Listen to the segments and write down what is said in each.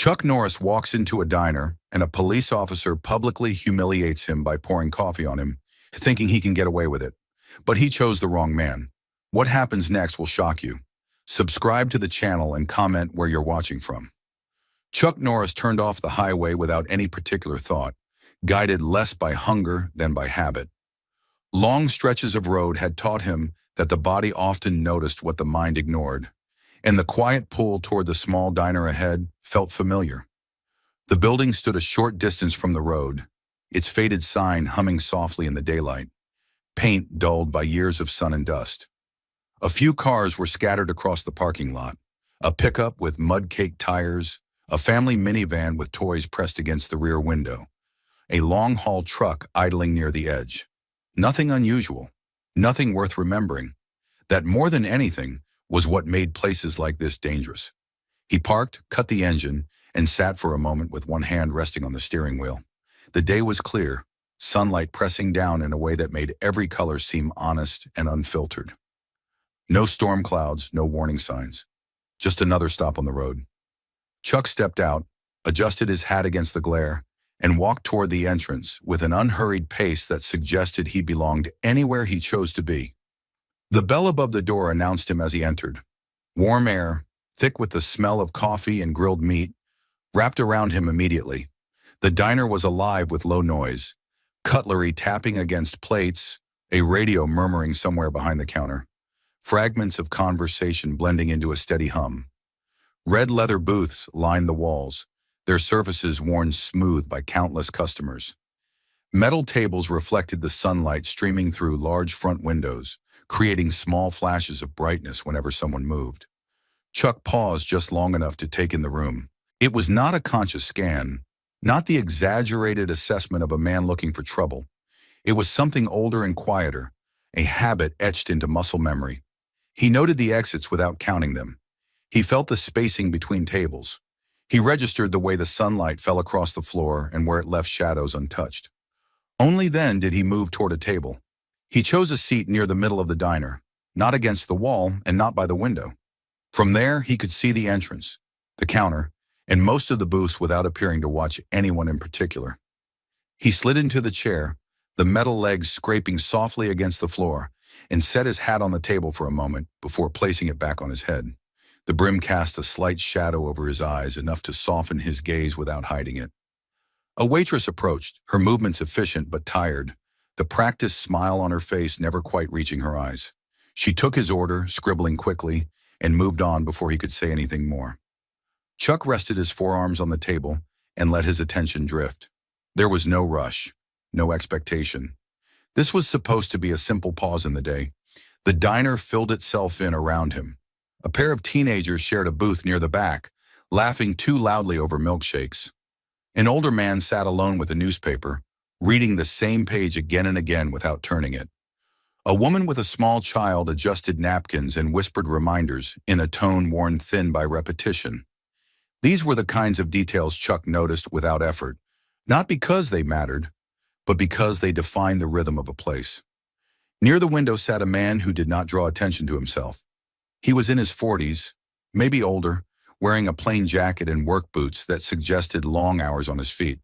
Chuck Norris walks into a diner, and a police officer publicly humiliates him by pouring coffee on him, thinking he can get away with it. But he chose the wrong man. What happens next will shock you. Subscribe to the channel and comment where you're watching from. Chuck Norris turned off the highway without any particular thought, guided less by hunger than by habit. Long stretches of road had taught him that the body often noticed what the mind ignored, and the quiet pull toward the small diner ahead felt familiar. The building stood a short distance from the road, its faded sign humming softly in the daylight, paint dulled by years of sun and dust. A few cars were scattered across the parking lot, a pickup with mud-caked tires, a family minivan with toys pressed against the rear window, a long-haul truck idling near the edge. Nothing unusual, nothing worth remembering. That more than anything was what made places like this dangerous. He parked, cut the engine, and sat for a moment with one hand resting on the steering wheel. The day was clear, sunlight pressing down in a way that made every color seem honest and unfiltered. No storm clouds, no warning signs. Just another stop on the road. Chuck stepped out, adjusted his hat against the glare, and walked toward the entrance with an unhurried pace that suggested he belonged anywhere he chose to be. The bell above the door announced him as he entered. Warm air, thick with the smell of coffee and grilled meat, wrapped around him immediately. The diner was alive with low noise, cutlery tapping against plates, a radio murmuring somewhere behind the counter, fragments of conversation blending into a steady hum. Red leather booths lined the walls, their surfaces worn smooth by countless customers. Metal tables reflected the sunlight streaming through large front windows, creating small flashes of brightness whenever someone moved. Chuck paused just long enough to take in the room. It was not a conscious scan, not the exaggerated assessment of a man looking for trouble. It was something older and quieter, a habit etched into muscle memory. He noted the exits without counting them. He felt the spacing between tables. He registered the way the sunlight fell across the floor and where it left shadows untouched. Only then did he move toward a table. He chose a seat near the middle of the diner, not against the wall and not by the window. From there, he could see the entrance, the counter, and most of the booths without appearing to watch anyone in particular. He slid into the chair, the metal legs scraping softly against the floor, and set his hat on the table for a moment before placing it back on his head. The brim cast a slight shadow over his eyes, enough to soften his gaze without hiding it. A waitress approached, her movements efficient but tired, the practiced smile on her face never quite reaching her eyes. She took his order, scribbling quickly, and moved on before he could say anything more. Chuck rested his forearms on the table and let his attention drift. There was no rush, no expectation. This was supposed to be a simple pause in the day. The diner filled itself in around him. A pair of teenagers shared a booth near the back, laughing too loudly over milkshakes. An older man sat alone with a newspaper, reading the same page again and again without turning it. A woman with a small child adjusted napkins and whispered reminders in a tone worn thin by repetition. These were the kinds of details Chuck noticed without effort, not because they mattered, but because they defined the rhythm of a place. Near the window sat a man who did not draw attention to himself. He was in his 40s, maybe older, wearing a plain jacket and work boots that suggested long hours on his feet.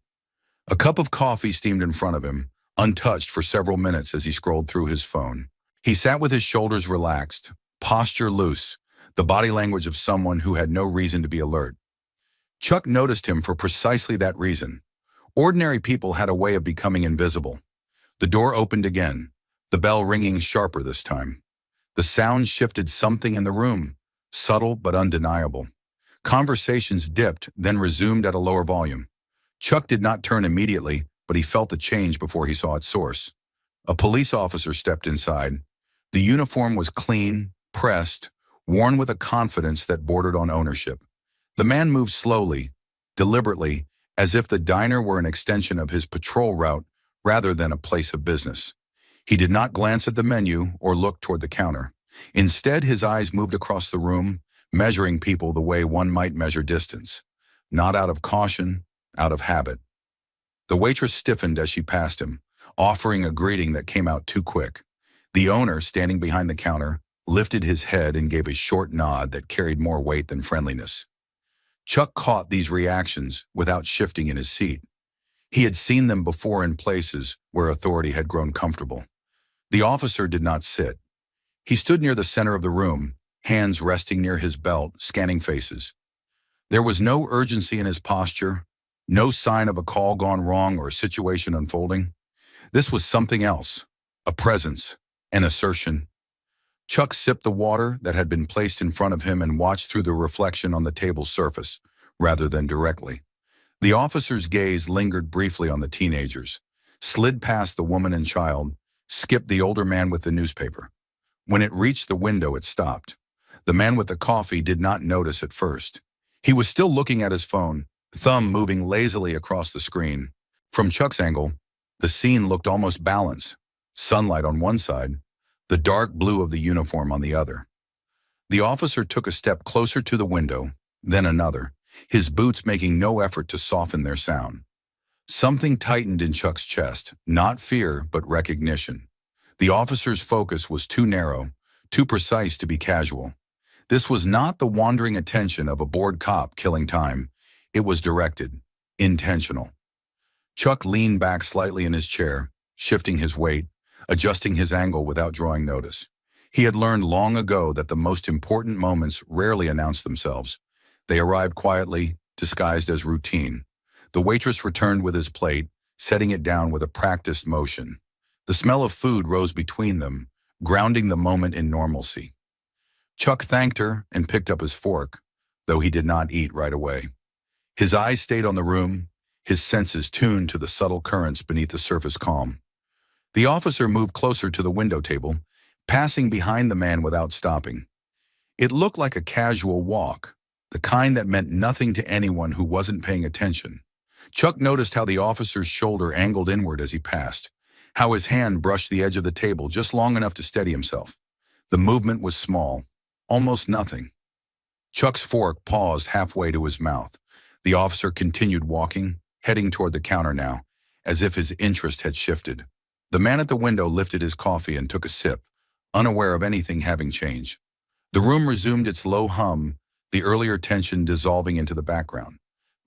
A cup of coffee steamed in front of him, untouched for several minutes as he scrolled through his phone. He sat with his shoulders relaxed, posture loose, the body language of someone who had no reason to be alert. Chuck noticed him for precisely that reason. Ordinary people had a way of becoming invisible. The door opened again, the bell ringing sharper this time. The sound shifted something in the room, subtle but undeniable. Conversations dipped, then resumed at a lower volume. Chuck did not turn immediately, but he felt the change before he saw its source. A police officer stepped inside. The uniform was clean, pressed, worn with a confidence that bordered on ownership. The man moved slowly, deliberately, as if the diner were an extension of his patrol route rather than a place of business. He did not glance at the menu or look toward the counter. Instead, his eyes moved across the room, measuring people the way one might measure distance, not out of caution, out of habit. The waitress stiffened as she passed him, offering a greeting that came out too quick. The owner, standing behind the counter, lifted his head and gave a short nod that carried more weight than friendliness. Chuck caught these reactions without shifting in his seat. He had seen them before in places where authority had grown comfortable. The officer did not sit. He stood near the center of the room, hands resting near his belt, scanning faces. There was no urgency in his posture, no sign of a call gone wrong or a situation unfolding. This was something else, a presence, an assertion. Chuck sipped the water that had been placed in front of him and watched through the reflection on the table's surface, rather than directly. The officer's gaze lingered briefly on the teenagers, slid past the woman and child, skipped the older man with the newspaper. When it reached the window, it stopped. The man with the coffee did not notice at first. He was still looking at his phone, thumb moving lazily across the screen. From Chuck's angle, the scene looked almost balanced. Sunlight on one side, the dark blue of the uniform on the other. The officer took a step closer to the window, then another, his boots making no effort to soften their sound. Something tightened in Chuck's chest, not fear, but recognition. The officer's focus was too narrow, too precise to be casual. This was not the wandering attention of a bored cop killing time. It was directed, intentional. Chuck leaned back slightly in his chair, shifting his weight, adjusting his angle without drawing notice. He had learned long ago that the most important moments rarely announce themselves. They arrived quietly, disguised as routine. The waitress returned with his plate, setting it down with a practiced motion. The smell of food rose between them, grounding the moment in normalcy. Chuck thanked her and picked up his fork, though he did not eat right away. His eyes stayed on the room, his senses tuned to the subtle currents beneath the surface calm. The officer moved closer to the window table, passing behind the man without stopping. It looked like a casual walk, the kind that meant nothing to anyone who wasn't paying attention. Chuck noticed how the officer's shoulder angled inward as he passed, how his hand brushed the edge of the table just long enough to steady himself. The movement was small, almost nothing. Chuck's fork paused halfway to his mouth. The officer continued walking, heading toward the counter now, as if his interest had shifted. The man at the window lifted his coffee and took a sip, unaware of anything having changed. The room resumed its low hum, the earlier tension dissolving into the background.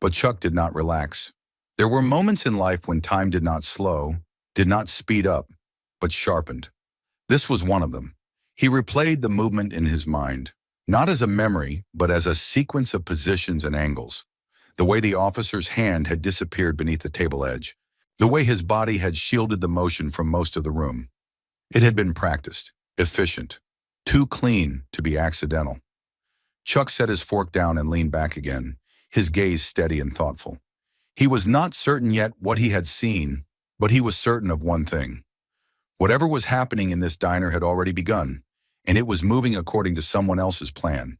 But Chuck did not relax. There were moments in life when time did not slow, did not speed up, but sharpened. This was one of them. He replayed the movement in his mind, not as a memory, but as a sequence of positions and angles. The way the officer's hand had disappeared beneath the table edge, the way his body had shielded the motion from most of the room. It had been practiced, efficient, too clean to be accidental. Chuck set his fork down and leaned back again, his gaze steady and thoughtful. He was not certain yet what he had seen, but he was certain of one thing. Whatever was happening in this diner had already begun, and it was moving according to someone else's plan.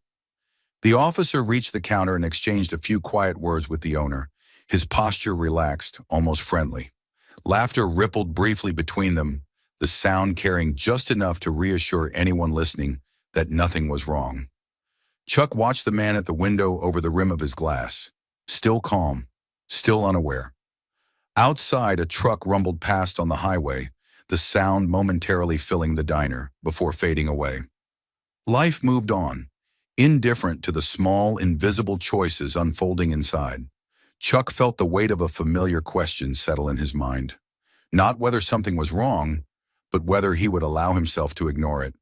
The officer reached the counter and exchanged a few quiet words with the owner, his posture relaxed, almost friendly. Laughter rippled briefly between them, the sound carrying just enough to reassure anyone listening that nothing was wrong. Chuck watched the man at the window over the rim of his glass, still calm, still unaware. Outside, a truck rumbled past on the highway, the sound momentarily filling the diner before fading away. Life moved on, indifferent to the small, invisible choices unfolding inside. Chuck felt the weight of a familiar question settle in his mind. Not whether something was wrong, but whether he would allow himself to ignore it.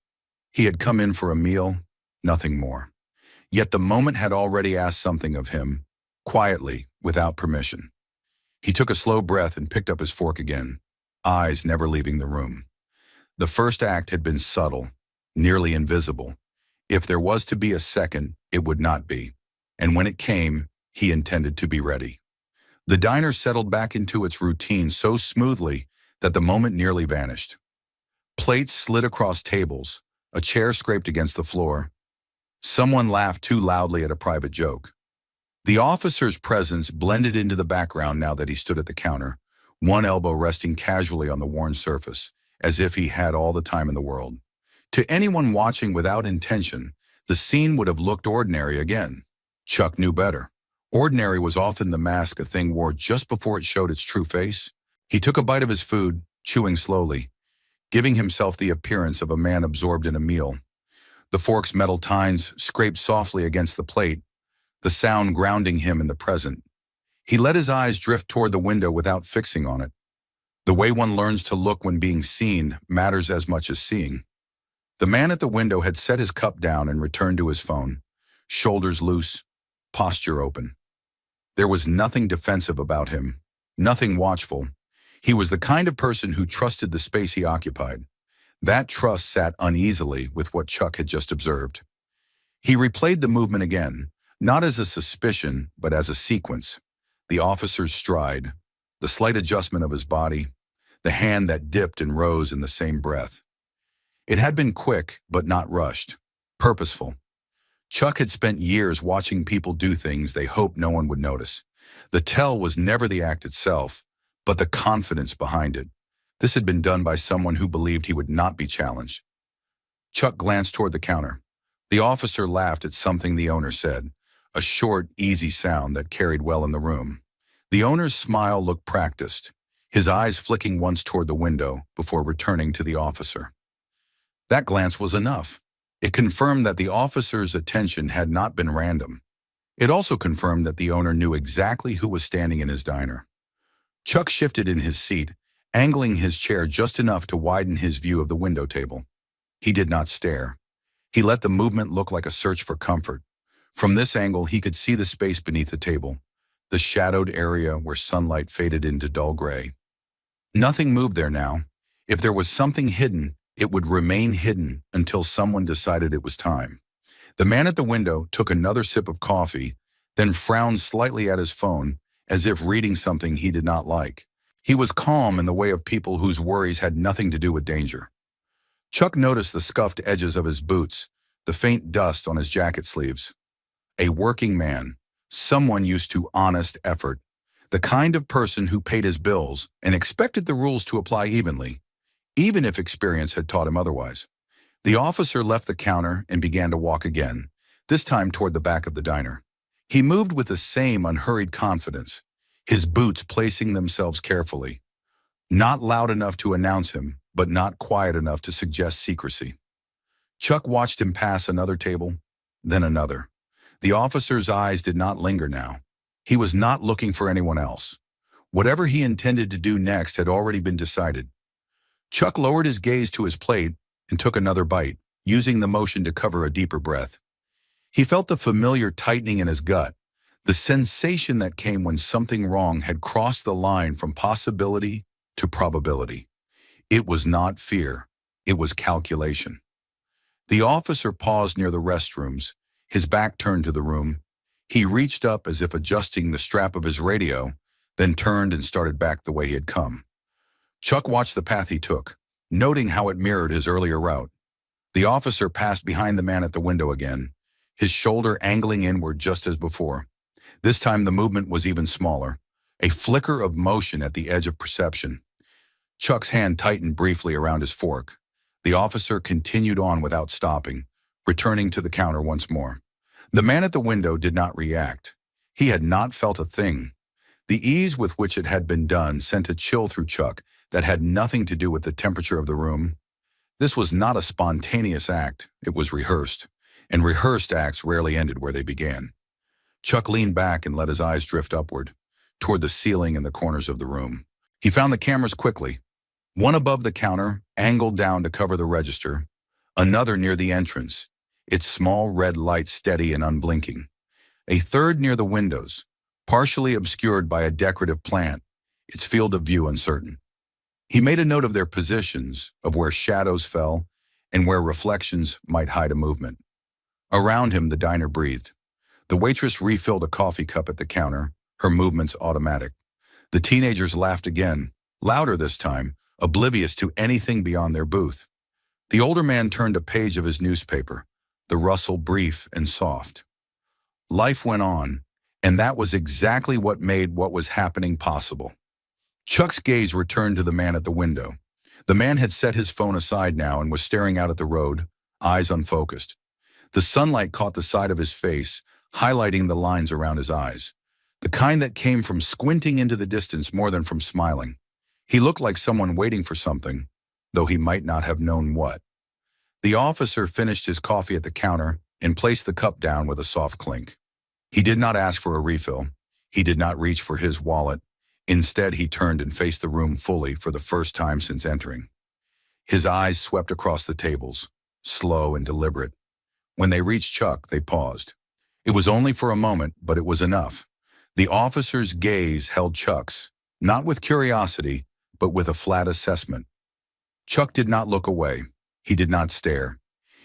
He had come in for a meal, nothing more. Yet the moment had already asked something of him, quietly, without permission. He took a slow breath and picked up his fork again, eyes never leaving the room. The first act had been subtle, nearly invisible. If there was to be a second, it would not be. And when it came, he intended to be ready. The diner settled back into its routine so smoothly that the moment nearly vanished. Plates slid across tables, a chair scraped against the floor. Someone laughed too loudly at a private joke. The officer's presence blended into the background now that he stood at the counter, one elbow resting casually on the worn surface, as if he had all the time in the world. To anyone watching without intention, the scene would have looked ordinary again. Chuck knew better. Ordinary was often the mask a thing wore just before it showed its true face. He took a bite of his food, chewing slowly, giving himself the appearance of a man absorbed in a meal. The fork's metal tines scraped softly against the plate, the sound grounding him in the present. He let his eyes drift toward the window without fixing on it. The way one learns to look when being seen matters as much as seeing. The man at the window had set his cup down and returned to his phone, shoulders loose, posture open. There was nothing defensive about him, nothing watchful. He was the kind of person who trusted the space he occupied. That trust sat uneasily with what Chuck had just observed. He replayed the movement again, not as a suspicion, but as a sequence. The officer's stride, the slight adjustment of his body, the hand that dipped and rose in the same breath. It had been quick, but not rushed, purposeful. Chuck had spent years watching people do things they hoped no one would notice. The tell was never the act itself, but the confidence behind it. This had been done by someone who believed he would not be challenged. Chuck glanced toward the counter. The officer laughed at something the owner said, a short, easy sound that carried well in the room. The owner's smile looked practiced, his eyes flicking once toward the window before returning to the officer. That glance was enough. It confirmed that the officer's attention had not been random. It also confirmed that the owner knew exactly who was standing in his diner. Chuck shifted in his seat, angling his chair just enough to widen his view of the window table. He did not stare. He let the movement look like a search for comfort. From this angle, he could see the space beneath the table, the shadowed area where sunlight faded into dull gray. Nothing moved there now. If there was something hidden, it would remain hidden until someone decided it was time. The man at the window took another sip of coffee, then frowned slightly at his phone, as if reading something he did not like. He was calm in the way of people whose worries had nothing to do with danger. Chuck noticed the scuffed edges of his boots, the faint dust on his jacket sleeves. A working man, someone used to honest effort, the kind of person who paid his bills and expected the rules to apply evenly, even if experience had taught him otherwise. The officer left the counter and began to walk again, this time toward the back of the diner. He moved with the same unhurried confidence, his boots placing themselves carefully, not loud enough to announce him, but not quiet enough to suggest secrecy. Chuck watched him pass another table, then another. The officer's eyes did not linger now. He was not looking for anyone else. Whatever he intended to do next had already been decided. Chuck lowered his gaze to his plate and took another bite, using the motion to cover a deeper breath. He felt the familiar tightening in his gut, the sensation that came when something wrong had crossed the line from possibility to probability. It was not fear, it was calculation. The officer paused near the restrooms, his back turned to the room. He reached up as if adjusting the strap of his radio, then turned and started back the way he had come. Chuck watched the path he took, noting how it mirrored his earlier route. The officer passed behind the man at the window again, his shoulder angling inward just as before. This time the movement was even smaller, a flicker of motion at the edge of perception. Chuck's hand tightened briefly around his fork. The officer continued on without stopping, returning to the counter once more. The man at the window did not react. He had not felt a thing. The ease with which it had been done sent a chill through Chuck that had nothing to do with the temperature of the room. This was not a spontaneous act, it was rehearsed, and rehearsed acts rarely ended where they began. Chuck leaned back and let his eyes drift upward, toward the ceiling and the corners of the room. He found the cameras quickly. One above the counter, angled down to cover the register, another near the entrance, its small red light steady and unblinking. A third near the windows, partially obscured by a decorative plant, its field of view uncertain. He made a note of their positions, of where shadows fell, and where reflections might hide a movement. Around him, the diner breathed. The waitress refilled a coffee cup at the counter, her movements automatic. The teenagers laughed again, louder this time, oblivious to anything beyond their booth. The older man turned a page of his newspaper, the rustle brief and soft. Life went on, and that was exactly what made what was happening possible. Chuck's gaze returned to the man at the window. The man had set his phone aside now and was staring out at the road, eyes unfocused. The sunlight caught the side of his face, highlighting the lines around his eyes, the kind that came from squinting into the distance more than from smiling. He looked like someone waiting for something, though he might not have known what. The officer finished his coffee at the counter and placed the cup down with a soft clink. He did not ask for a refill. He did not reach for his wallet. Instead, he turned and faced the room fully for the first time since entering. His eyes swept across the tables, slow and deliberate. When they reached Chuck, they paused. It was only for a moment, but it was enough. The officer's gaze held Chuck's, not with curiosity, but with a flat assessment. Chuck did not look away. He did not stare.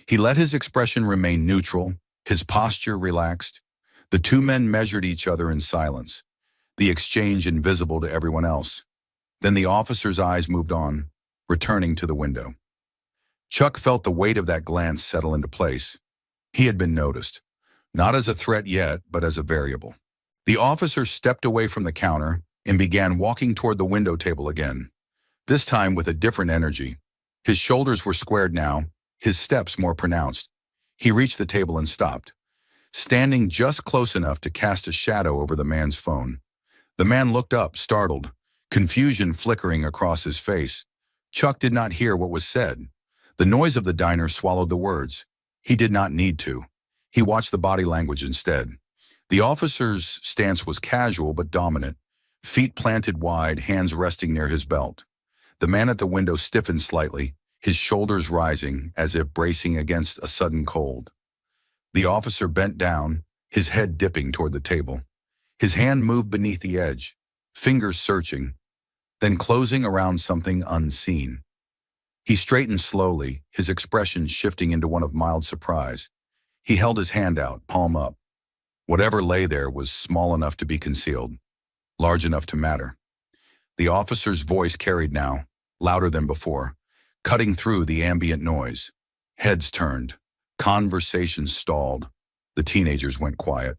He let his expression remain neutral, his posture relaxed. The two men measured each other in silence, the exchange invisible to everyone else. Then the officer's eyes moved on, returning to the window. Chuck felt the weight of that glance settle into place. He had been noticed, not as a threat yet, but as a variable. The officer stepped away from the counter and began walking toward the window table again, this time with a different energy. His shoulders were squared now, his steps more pronounced. He reached the table and stopped, standing just close enough to cast a shadow over the man's phone. The man looked up, startled, confusion flickering across his face. Chuck did not hear what was said. The noise of the diner swallowed the words. He did not need to. He watched the body language instead. The officer's stance was casual but dominant, feet planted wide, hands resting near his belt. The man at the window stiffened slightly, his shoulders rising as if bracing against a sudden cold. The officer bent down, his head dipping toward the table. His hand moved beneath the edge, fingers searching, then closing around something unseen. He straightened slowly, his expression shifting into one of mild surprise. He held his hand out, palm up. Whatever lay there was small enough to be concealed, large enough to matter. The officer's voice carried now, louder than before, cutting through the ambient noise. Heads turned. Conversations stalled. The teenagers went quiet.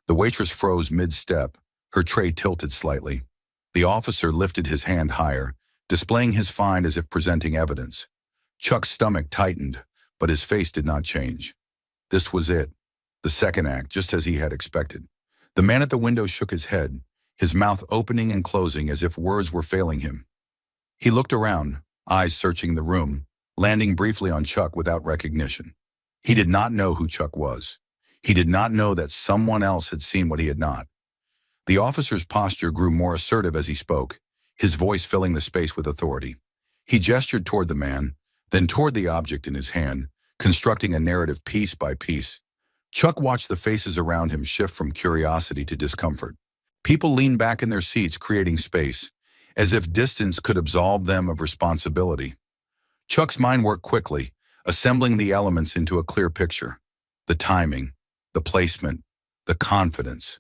The waitress froze mid-step, her tray tilted slightly. The officer lifted his hand higher, displaying his find as if presenting evidence. Chuck's stomach tightened, but his face did not change. This was it, the second act, just as he had expected. The man at the window shook his head, his mouth opening and closing as if words were failing him. He looked around, eyes searching the room, landing briefly on Chuck without recognition. He did not know who Chuck was. He did not know that someone else had seen what he had not. The officer's posture grew more assertive as he spoke, his voice filling the space with authority. He gestured toward the man, then toward the object in his hand, constructing a narrative piece by piece. Chuck watched the faces around him shift from curiosity to discomfort. People leaned back in their seats, creating space, as if distance could absolve them of responsibility. Chuck's mind worked quickly, assembling the elements into a clear picture. The timing, the placement, the confidence.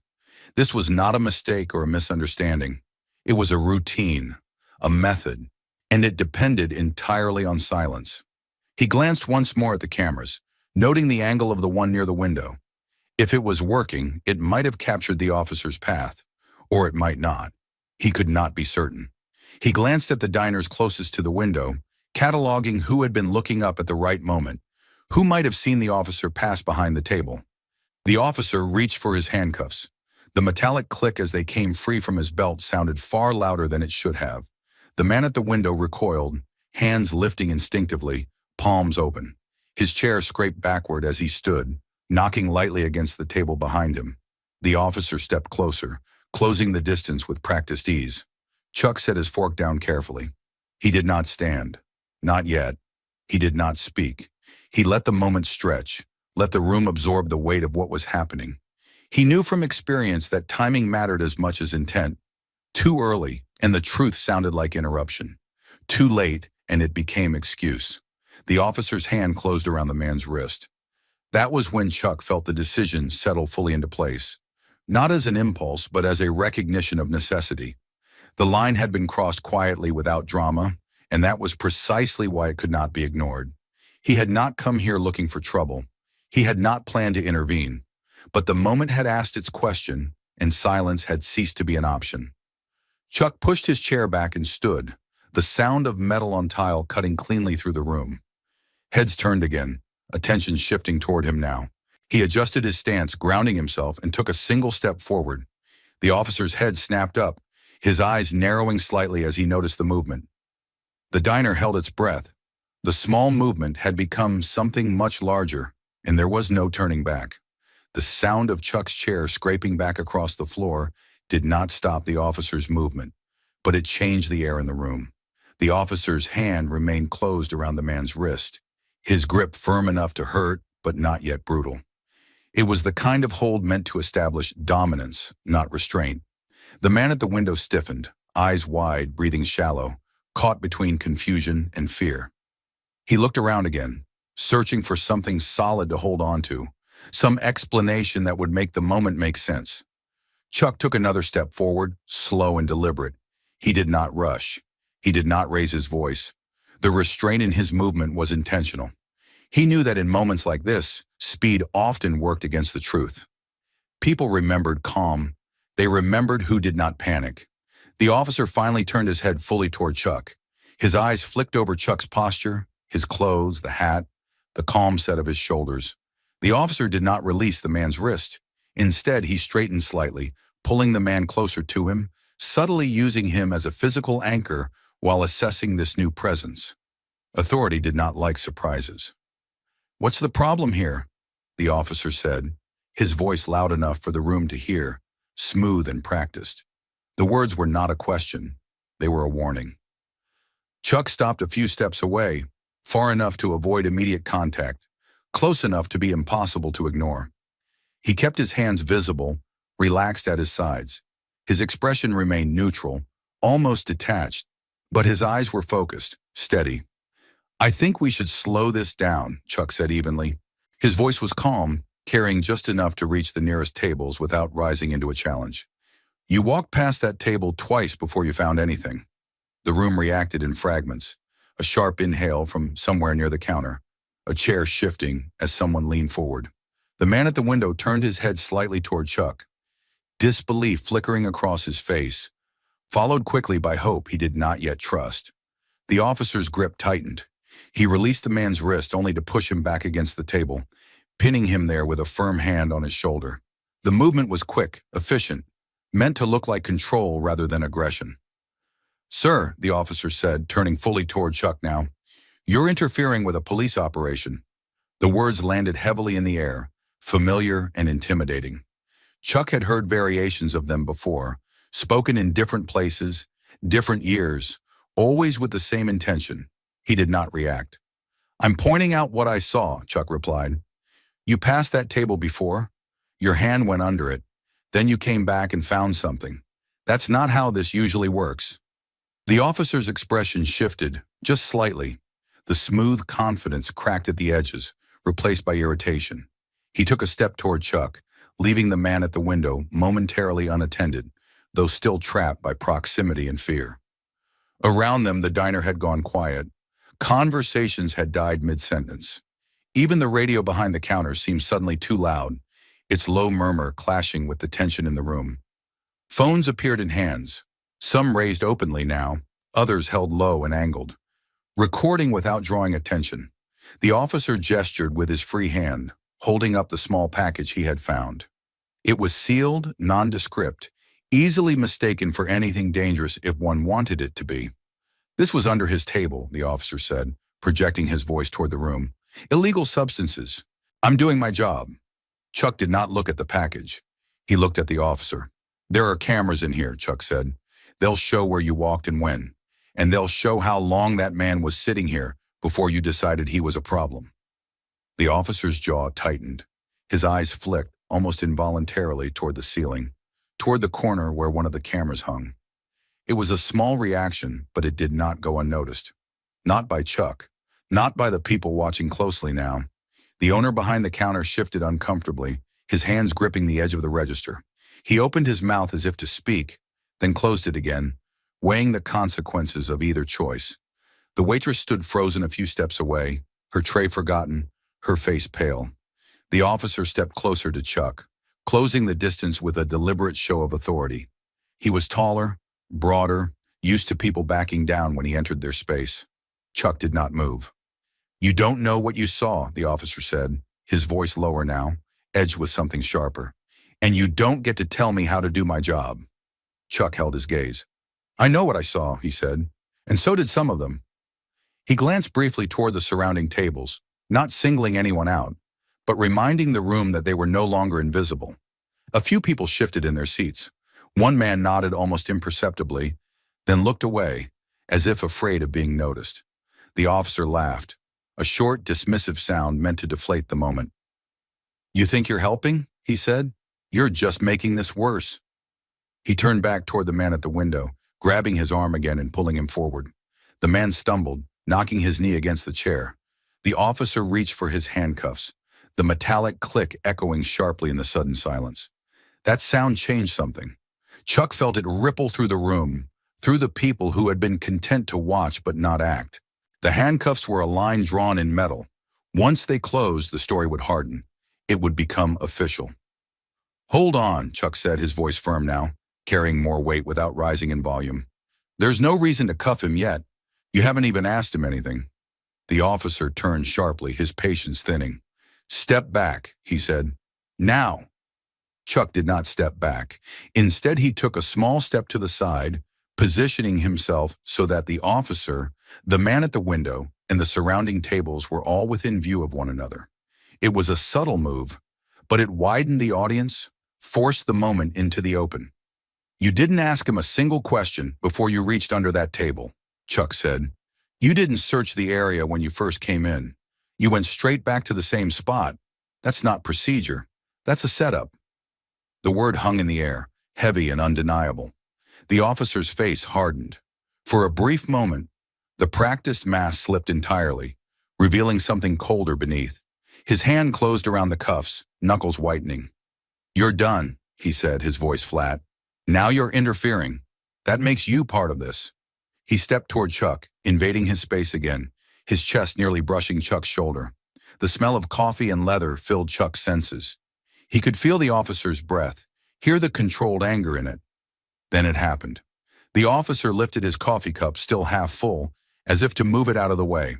This was not a mistake or a misunderstanding. It was a routine, a method, and it depended entirely on silence. He glanced once more at the cameras, noting the angle of the one near the window. If it was working, it might have captured the officer's path, or it might not. He could not be certain. He glanced at the diners closest to the window, cataloging who had been looking up at the right moment, who might have seen the officer pass behind the table. The officer reached for his handcuffs. The metallic click as they came free from his belt sounded far louder than it should have. The man at the window recoiled, hands lifting instinctively, palms open. His chair scraped backward as he stood, knocking lightly against the table behind him. The officer stepped closer, closing the distance with practiced ease. Chuck set his fork down carefully. He did not stand. Not yet. He did not speak. He let the moment stretch, let the room absorb the weight of what was happening. He knew from experience that timing mattered as much as intent. Too early, and the truth sounded like interruption. Too late, and it became excuse. The officer's hand closed around the man's wrist. That was when Chuck felt the decision settle fully into place. Not as an impulse, but as a recognition of necessity. The line had been crossed quietly without drama, and that was precisely why it could not be ignored. He had not come here looking for trouble. He had not planned to intervene. But the moment had asked its question, and silence had ceased to be an option. Chuck pushed his chair back and stood, the sound of metal on tile cutting cleanly through the room. Heads turned again, attention shifting toward him now. He adjusted his stance, grounding himself, and took a single step forward. The officer's head snapped up, his eyes narrowing slightly as he noticed the movement. The diner held its breath. The small movement had become something much larger, and there was no turning back. The sound of Chuck's chair scraping back across the floor did not stop the officer's movement, but it changed the air in the room. The officer's hand remained closed around the man's wrist, his grip firm enough to hurt, but not yet brutal. It was the kind of hold meant to establish dominance, not restraint. The man at the window stiffened, eyes wide, breathing shallow, caught between confusion and fear. He looked around again, searching for something solid to hold on to, some explanation that would make the moment make sense. Chuck took another step forward, slow and deliberate. He did not rush. He did not raise his voice. The restraint in his movement was intentional. He knew that in moments like this, speed often worked against the truth. People remembered calm. They remembered who did not panic. The officer finally turned his head fully toward Chuck. His eyes flicked over Chuck's posture, his clothes, the hat, the calm set of his shoulders. The officer did not release the man's wrist. Instead, he straightened slightly, pulling the man closer to him, subtly using him as a physical anchor while assessing this new presence. Authority did not like surprises. "What's the problem here?" the officer said, his voice loud enough for the room to hear, smooth and practiced. The words were not a question. They were a warning. Chuck stopped a few steps away, far enough to avoid immediate contact, close enough to be impossible to ignore. He kept his hands visible, relaxed at his sides. His expression remained neutral, almost detached, but his eyes were focused, steady. "I think we should slow this down," Chuck said evenly. His voice was calm, carrying just enough to reach the nearest tables without rising into a challenge. "You walked past that table twice before you found anything." The room reacted in fragments, a sharp inhale from somewhere near the counter, a chair shifting as someone leaned forward. The man at the window turned his head slightly toward Chuck, disbelief flickering across his face, followed quickly by hope he did not yet trust. The officer's grip tightened. He released the man's wrist only to push him back against the table, pinning him there with a firm hand on his shoulder. The movement was quick, efficient, meant to look like control rather than aggression. "Sir," the officer said, turning fully toward Chuck now, "you're interfering with a police operation." The words landed heavily in the air, familiar and intimidating. Chuck had heard variations of them before, spoken in different places, different years, always with the same intention. He did not react. "I'm pointing out what I saw," Chuck replied. "You passed that table before. Your hand went under it. Then you came back and found something. That's not how this usually works." The officer's expression shifted, just slightly. The smooth confidence cracked at the edges, replaced by irritation. He took a step toward Chuck, leaving the man at the window momentarily unattended, though still trapped by proximity and fear. Around them, the diner had gone quiet. Conversations had died mid-sentence. Even the radio behind the counter seemed suddenly too loud, its low murmur clashing with the tension in the room. Phones appeared in hands, some raised openly now, others held low and angled, recording without drawing attention. The officer gestured with his free hand, holding up the small package he had found. It was sealed, nondescript, easily mistaken for anything dangerous if one wanted it to be. "This was under his table," the officer said, projecting his voice toward the room. "Illegal substances. I'm doing my job." Chuck did not look at the package. He looked at the officer. "There are cameras in here," Chuck said. "They'll show where you walked and when. And they'll show how long that man was sitting here before you decided he was a problem." The officer's jaw tightened. His eyes flicked, almost involuntarily, toward the ceiling, toward the corner where one of the cameras hung. It was a small reaction, but it did not go unnoticed. Not by Chuck. Not by the people watching closely now. The owner behind the counter shifted uncomfortably, his hands gripping the edge of the register. He opened his mouth as if to speak, then closed it again, weighing the consequences of either choice. The waitress stood frozen a few steps away, her tray forgotten, her face pale. The officer stepped closer to Chuck, closing the distance with a deliberate show of authority. He was taller, broader, used to people backing down when he entered their space. Chuck did not move. "You don't know what you saw," the officer said, his voice lower now, edged with something sharper. "And you don't get to tell me how to do my job." Chuck held his gaze. "I know what I saw," he said, "and so did some of them." He glanced briefly toward the surrounding tables, not singling anyone out, but reminding the room that they were no longer invisible. A few people shifted in their seats. One man nodded almost imperceptibly, then looked away, as if afraid of being noticed. The officer laughed, a short, dismissive sound meant to deflate the moment. "You think you're helping?" he said. "You're just making this worse." He turned back toward the man at the window, grabbing his arm again and pulling him forward. The man stumbled, knocking his knee against the chair. The officer reached for his handcuffs, the metallic click echoing sharply in the sudden silence. That sound changed something. Chuck felt it ripple through the room, through the people who had been content to watch but not act. The handcuffs were a line drawn in metal. Once they closed, the story would harden. It would become official. "Hold on," Chuck said, his voice firm now, carrying more weight without rising in volume. "There's no reason to cuff him yet. You haven't even asked him anything." The officer turned sharply, his patience thinning. "Step back," he said. "Now." Chuck did not step back. Instead, he took a small step to the side, positioning himself so that the officer, the man at the window, and the surrounding tables were all within view of one another. It was a subtle move, but it widened the audience, forced the moment into the open. "You didn't ask him a single question before you reached under that table," Chuck said. "You didn't search the area when you first came in. You went straight back to the same spot. That's not procedure. That's a setup." The word hung in the air, heavy and undeniable. The officer's face hardened. For a brief moment, the practiced mask slipped entirely, revealing something colder beneath. His hand closed around the cuffs, knuckles whitening. "You're done," he said, his voice flat. "Now you're interfering. That makes you part of this." He stepped toward Chuck, invading his space again, his chest nearly brushing Chuck's shoulder. The smell of coffee and leather filled Chuck's senses. He could feel the officer's breath, hear the controlled anger in it. Then it happened. The officer lifted his coffee cup, still half full, as if to move it out of the way.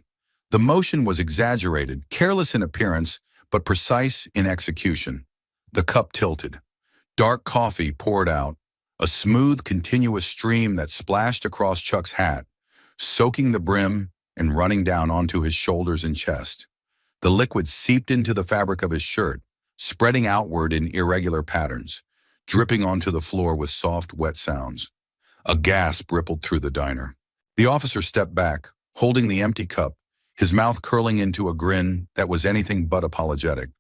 The motion was exaggerated, careless in appearance, but precise in execution. The cup tilted. Dark coffee poured out, a smooth, continuous stream that splashed across Chuck's hat, soaking the brim and running down onto his shoulders and chest. The liquid seeped into the fabric of his shirt, spreading outward in irregular patterns, dripping onto the floor with soft, wet sounds. A gasp rippled through the diner. The officer stepped back, holding the empty cup, his mouth curling into a grin that was anything but apologetic.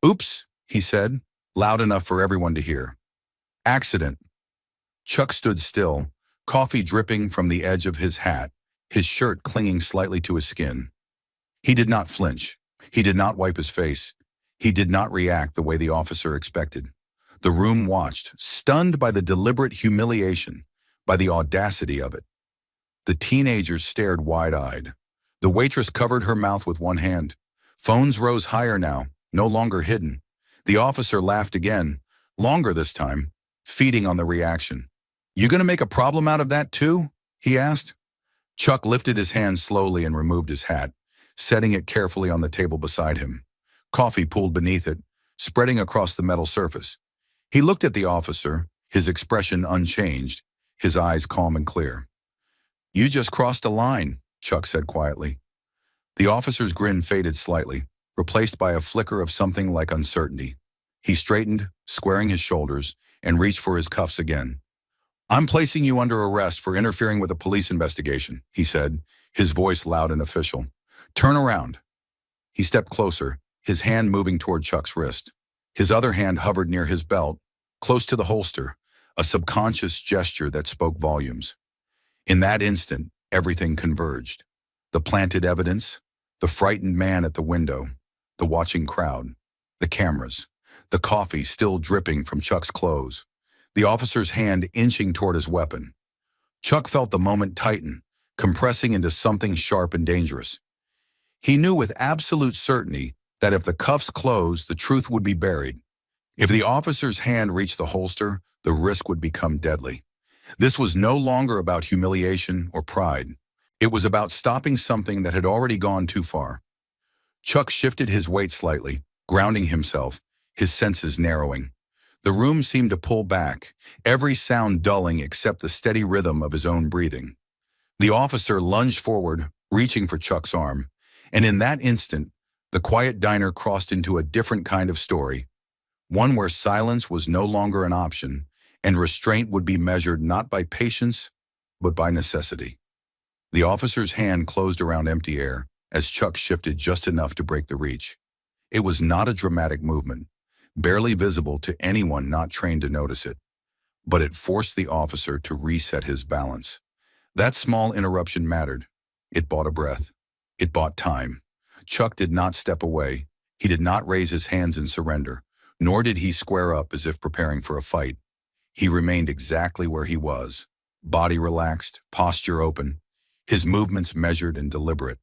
"Oops," he said, loud enough for everyone to hear. "Accident." Chuck stood still, coffee dripping from the edge of his hat, his shirt clinging slightly to his skin. He did not flinch. He did not wipe his face. He did not react the way the officer expected. The room watched, stunned by the deliberate humiliation, by the audacity of it. The teenagers stared wide-eyed. The waitress covered her mouth with one hand. Phones rose higher now, no longer hidden. The officer laughed again, longer this time, feeding on the reaction. "You gonna make a problem out of that too?" he asked. Chuck lifted his hand slowly and removed his hat, setting it carefully on the table beside him. Coffee pooled beneath it, spreading across the metal surface. He looked at the officer, his expression unchanged, his eyes calm and clear. "You just crossed a line," Chuck said quietly. The officer's grin faded slightly, replaced by a flicker of something like uncertainty. He straightened, squaring his shoulders, and reached for his cuffs again. "I'm placing you under arrest for interfering with a police investigation," he said, his voice loud and official. "Turn around." He stepped closer, his hand moving toward Chuck's wrist. His other hand hovered near his belt, close to the holster, a subconscious gesture that spoke volumes. In that instant, everything converged. The planted evidence, the frightened man at the window, the watching crowd, the cameras, the coffee still dripping from Chuck's clothes, the officer's hand inching toward his weapon. Chuck felt the moment tighten, compressing into something sharp and dangerous. He knew with absolute certainty that if the cuffs closed, the truth would be buried. If the officer's hand reached the holster, the risk would become deadly. This was no longer about humiliation or pride. It was about stopping something that had already gone too far. Chuck shifted his weight slightly, grounding himself, his senses narrowing. The room seemed to pull back, every sound dulling except the steady rhythm of his own breathing. The officer lunged forward, reaching for Chuck's arm, and in that instant, The quiet diner crossed into a different kind of story, one where silence was no longer an option, and restraint would be measured not by patience, but by necessity. The officer's hand closed around empty air as Chuck shifted just enough to break the reach. It was not a dramatic movement, barely visible to anyone not trained to notice it, but it forced the officer to reset his balance. That small interruption mattered. It bought a breath. It bought time. Chuck did not step away. He did not raise his hands in surrender, nor did he square up as if preparing for a fight. He remained exactly where he was, body relaxed, posture open, his movements measured and deliberate.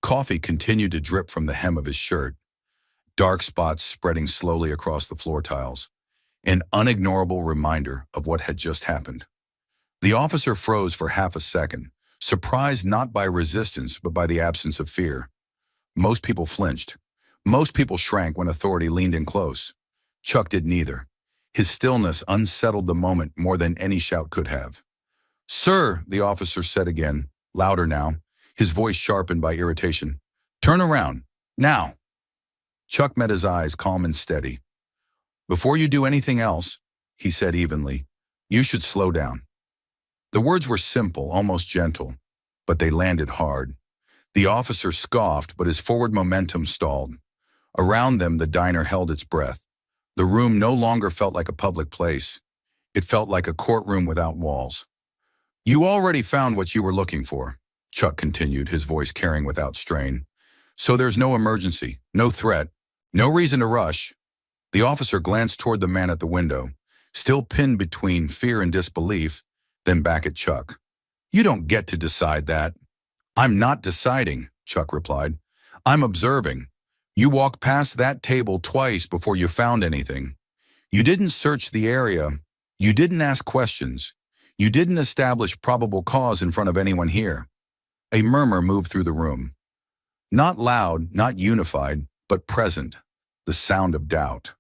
Coffee continued to drip from the hem of his shirt, dark spots spreading slowly across the floor tiles, an unignorable reminder of what had just happened. The officer froze for half a second, surprised not by resistance but by the absence of fear. Most people flinched. Most people shrank when authority leaned in close. Chuck did neither. His stillness unsettled the moment more than any shout could have. "Sir," the officer said again, louder now, his voice sharpened by irritation. "Turn around. Now." Chuck met his eyes, calm and steady. "Before you do anything else," he said evenly, "you should slow down." The words were simple, almost gentle, but they landed hard. The officer scoffed, but his forward momentum stalled. Around them, the diner held its breath. The room no longer felt like a public place. It felt like a courtroom without walls. "You already found what you were looking for," Chuck continued, his voice carrying without strain. "So there's no emergency, no threat, no reason to rush." The officer glanced toward the man at the window, still pinned between fear and disbelief, then back at Chuck. "You don't get to decide that." "I'm not deciding," Chuck replied. "I'm observing. You walked past that table twice before you found anything. You didn't search the area. You didn't ask questions. You didn't establish probable cause in front of anyone here." A murmur moved through the room. Not loud, not unified, but present, the sound of doubt.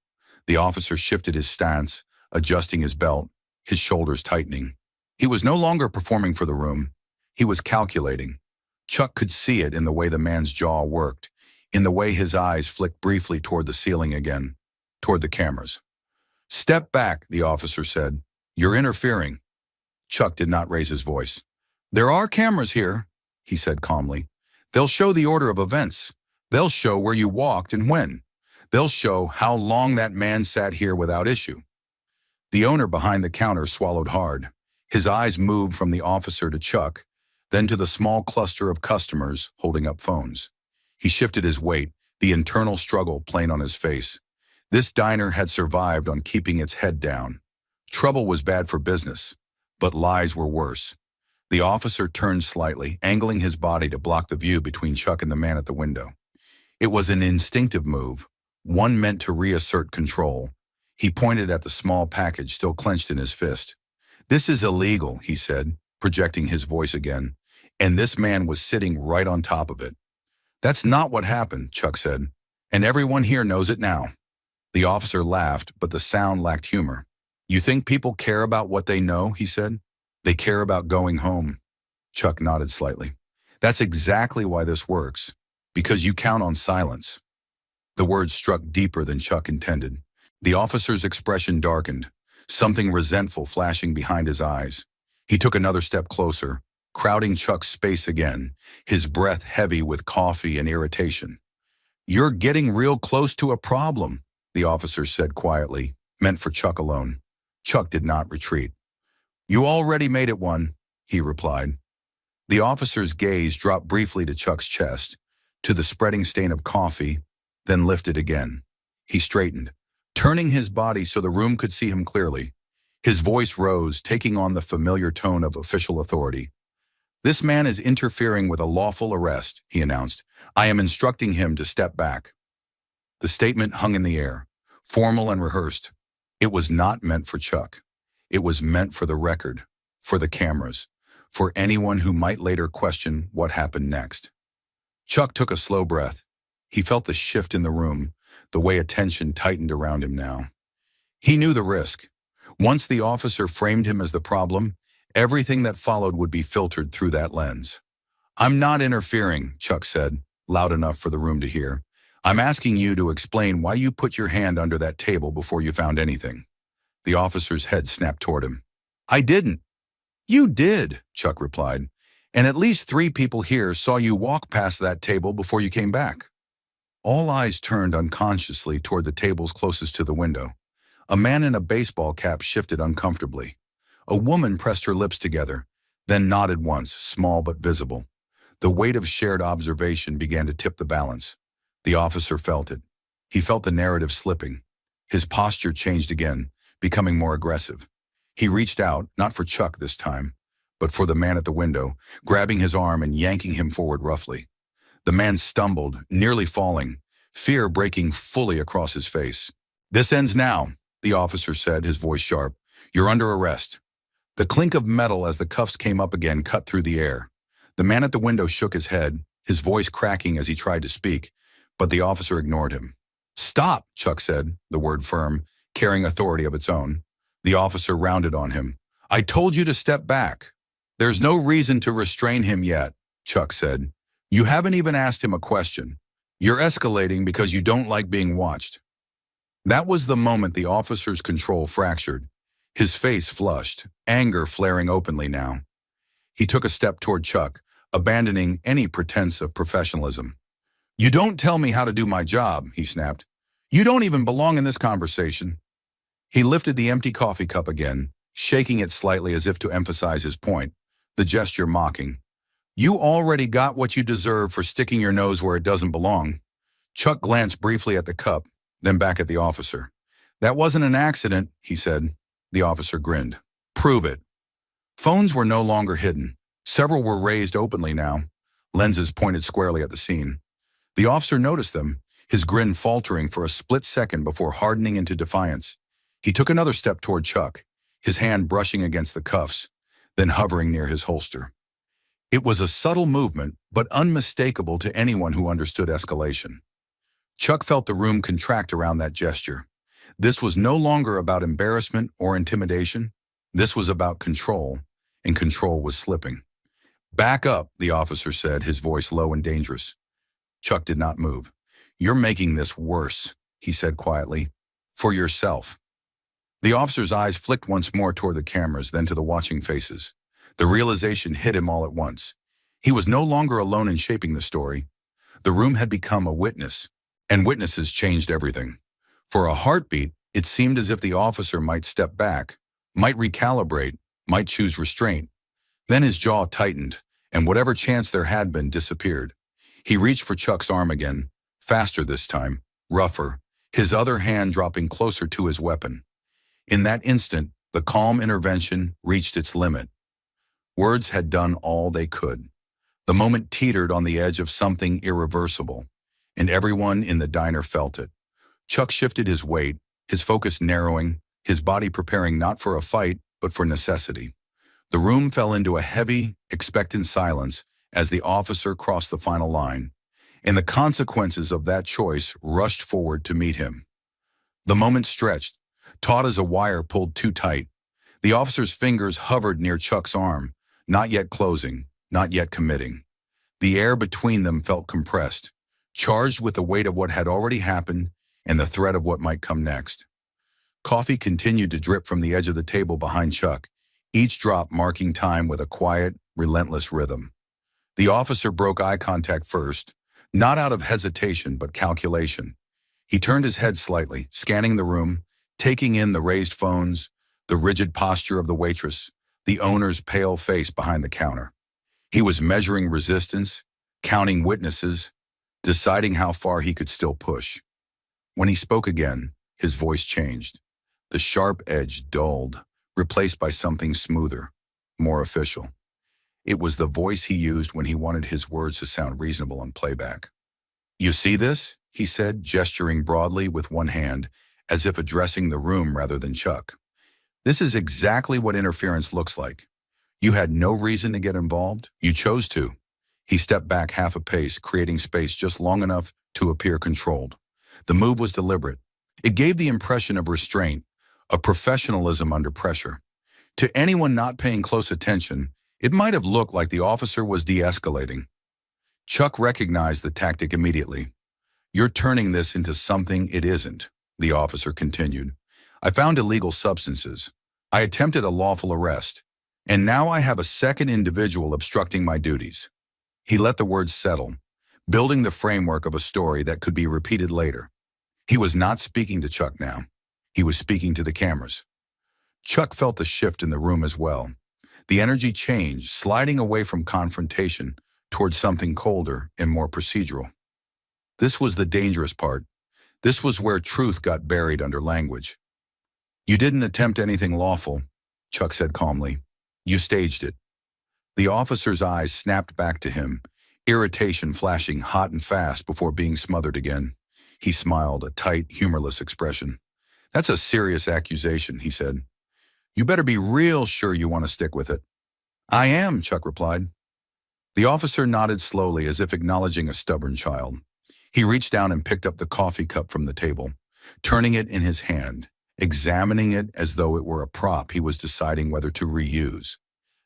The officer shifted his stance, adjusting his belt, his shoulders tightening. He was no longer performing for the room. He was calculating. Chuck could see it in the way the man's jaw worked, in the way his eyes flicked briefly toward the ceiling again, toward the cameras. "Step back," the officer said. "You're interfering." Chuck did not raise his voice. "There are cameras here," he said calmly. "They'll show the order of events. They'll show where you walked and when. They'll show how long that man sat here without issue." The owner behind the counter swallowed hard. His eyes moved from the officer to Chuck, then to the small cluster of customers holding up phones. He shifted his weight, the internal struggle plain on his face. This diner had survived on keeping its head down. Trouble was bad for business, but lies were worse. The officer turned slightly, angling his body to block the view between Chuck and the man at the window. It was an instinctive move, one meant to reassert control. He pointed at the small package still clenched in his fist. "This is illegal," he said, projecting his voice again, "and this man was sitting right on top of it." "That's not what happened," Chuck said, "and everyone here knows it now." The officer laughed, but the sound lacked humor. "You think people care about what they know?" he said. "They care about going home." Chuck nodded slightly. "That's exactly why this works, because you count on silence." The words struck deeper than Chuck intended. The officer's expression darkened, something resentful flashing behind his eyes. He took another step closer, crowding Chuck's space again, his breath heavy with coffee and irritation. "You're getting real close to a problem," the officer said quietly, meant for Chuck alone. Chuck did not retreat. "You already made it one," he replied. The officer's gaze dropped briefly to Chuck's chest, to the spreading stain of coffee, then lifted again. He straightened, turning his body so the room could see him clearly. His voice rose, taking on the familiar tone of official authority. "This man is interfering with a lawful arrest," he announced. "I am instructing him to step back." The statement hung in the air, formal and rehearsed. It was not meant for Chuck. It was meant for the record, for the cameras, for anyone who might later question what happened next. Chuck took a slow breath. He felt the shift in the room, the way attention tightened around him now. He knew the risk. Once the officer framed him as the problem, everything that followed would be filtered through that lens. "I'm not interfering," Chuck said, loud enough for the room to hear. I'm asking you to explain why you put your hand under that table before you found anything. The officer's head snapped toward him. I didn't. You did, Chuck replied. And at least 3 people here saw you walk past that table before you came back. All eyes turned unconsciously toward the tables closest to the window. A man in a baseball cap shifted uncomfortably. A woman pressed her lips together, then nodded once, small but visible. The weight of shared observation began to tip the balance. The officer felt it. He felt the narrative slipping. His posture changed again, becoming more aggressive. He reached out, not for Chuck this time, but for the man at the window, grabbing his arm and yanking him forward roughly. The man stumbled, nearly falling, fear breaking fully across his face. This ends now, the officer said, his voice sharp. You're under arrest. The clink of metal as the cuffs came up again cut through the air. The man at the window shook his head, his voice cracking as he tried to speak, but the officer ignored him. Stop, Chuck said, the word firm, carrying authority of its own. The officer rounded on him. I told you to step back. There's no reason to restrain him yet, Chuck said. You haven't even asked him a question. You're escalating because you don't like being watched. That was the moment the officer's control fractured. His face flushed, anger flaring openly now. He took a step toward Chuck, abandoning any pretense of professionalism. You don't tell me how to do my job, he snapped. You don't even belong in this conversation. He lifted the empty coffee cup again, shaking it slightly as if to emphasize his point, the gesture mocking. You already got what you deserve for sticking your nose where it doesn't belong. Chuck glanced briefly at the cup, then back at the officer. That wasn't an accident, he said. The officer grinned. Prove it. Phones were no longer hidden. Several were raised openly now, lenses pointed squarely at the scene. The officer noticed them, his grin faltering for a split second before hardening into defiance. He took another step toward Chuck, his hand brushing against the cuffs, then hovering near his holster. It was a subtle movement, but unmistakable to anyone who understood escalation. Chuck felt the room contract around that gesture. This was no longer about embarrassment or intimidation. This was about control, and control was slipping. Back up, the officer said, his voice low and dangerous. Chuck did not move. You're making this worse, he said quietly. For yourself. The officer's eyes flicked once more toward the cameras, then to the watching faces. The realization hit him all at once. He was no longer alone in shaping the story. The room had become a witness, and witnesses changed everything. For a heartbeat, it seemed as if the officer might step back, might recalibrate, might choose restraint. Then his jaw tightened, and whatever chance there had been disappeared. He reached for Chuck's arm again, faster this time, rougher, his other hand dropping closer to his weapon. In that instant, the calm intervention reached its limit. Words had done all they could. The moment teetered on the edge of something irreversible, and everyone in the diner felt it. Chuck shifted his weight, his focus narrowing, his body preparing not for a fight, but for necessity. The room fell into a heavy, expectant silence as the officer crossed the final line, and the consequences of that choice rushed forward to meet him. The moment stretched, taut as a wire pulled too tight. The officer's fingers hovered near Chuck's arm, not yet closing, not yet committing. The air between them felt compressed, charged with the weight of what had already happened and the threat of what might come next. Coffee continued to drip from the edge of the table behind Chuck, each drop marking time with a quiet, relentless rhythm. The officer broke eye contact first, not out of hesitation but calculation. He turned his head slightly, scanning the room, taking in the raised phones, the rigid posture of the waitress, the owner's pale face behind the counter. He was measuring resistance, counting witnesses, deciding how far he could still push. When he spoke again, his voice changed. The sharp edge dulled, replaced by something smoother, more official. It was the voice he used when he wanted his words to sound reasonable on playback. You see this? He said, gesturing broadly with one hand, as if addressing the room rather than Chuck. This is exactly what interference looks like. You had no reason to get involved. You chose to. He stepped back half a pace, creating space just long enough to appear controlled. The move was deliberate. It gave the impression of restraint, of professionalism under pressure. To anyone not paying close attention, it might have looked like the officer was de-escalating. Chuck recognized the tactic immediately. You're turning this into something it isn't, the officer continued. I found illegal substances. I attempted a lawful arrest. And now I have a second individual obstructing my duties. He let the words settle, building the framework of a story that could be repeated later. He was not speaking to Chuck now. He was speaking to the cameras. Chuck felt the shift in the room as well. The energy changed, sliding away from confrontation towards something colder and more procedural. This was the dangerous part. This was where truth got buried under language. You didn't attempt anything lawful, Chuck said calmly. You staged it. The officer's eyes snapped back to him, irritation flashing hot and fast before being smothered again. He smiled, a tight, humorless expression. That's a serious accusation, he said. You better be real sure you want to stick with it. I am, Chuck replied. The officer nodded slowly as if acknowledging a stubborn child. He reached down and picked up the coffee cup from the table, turning it in his hand, examining it as though it were a prop he was deciding whether to reuse.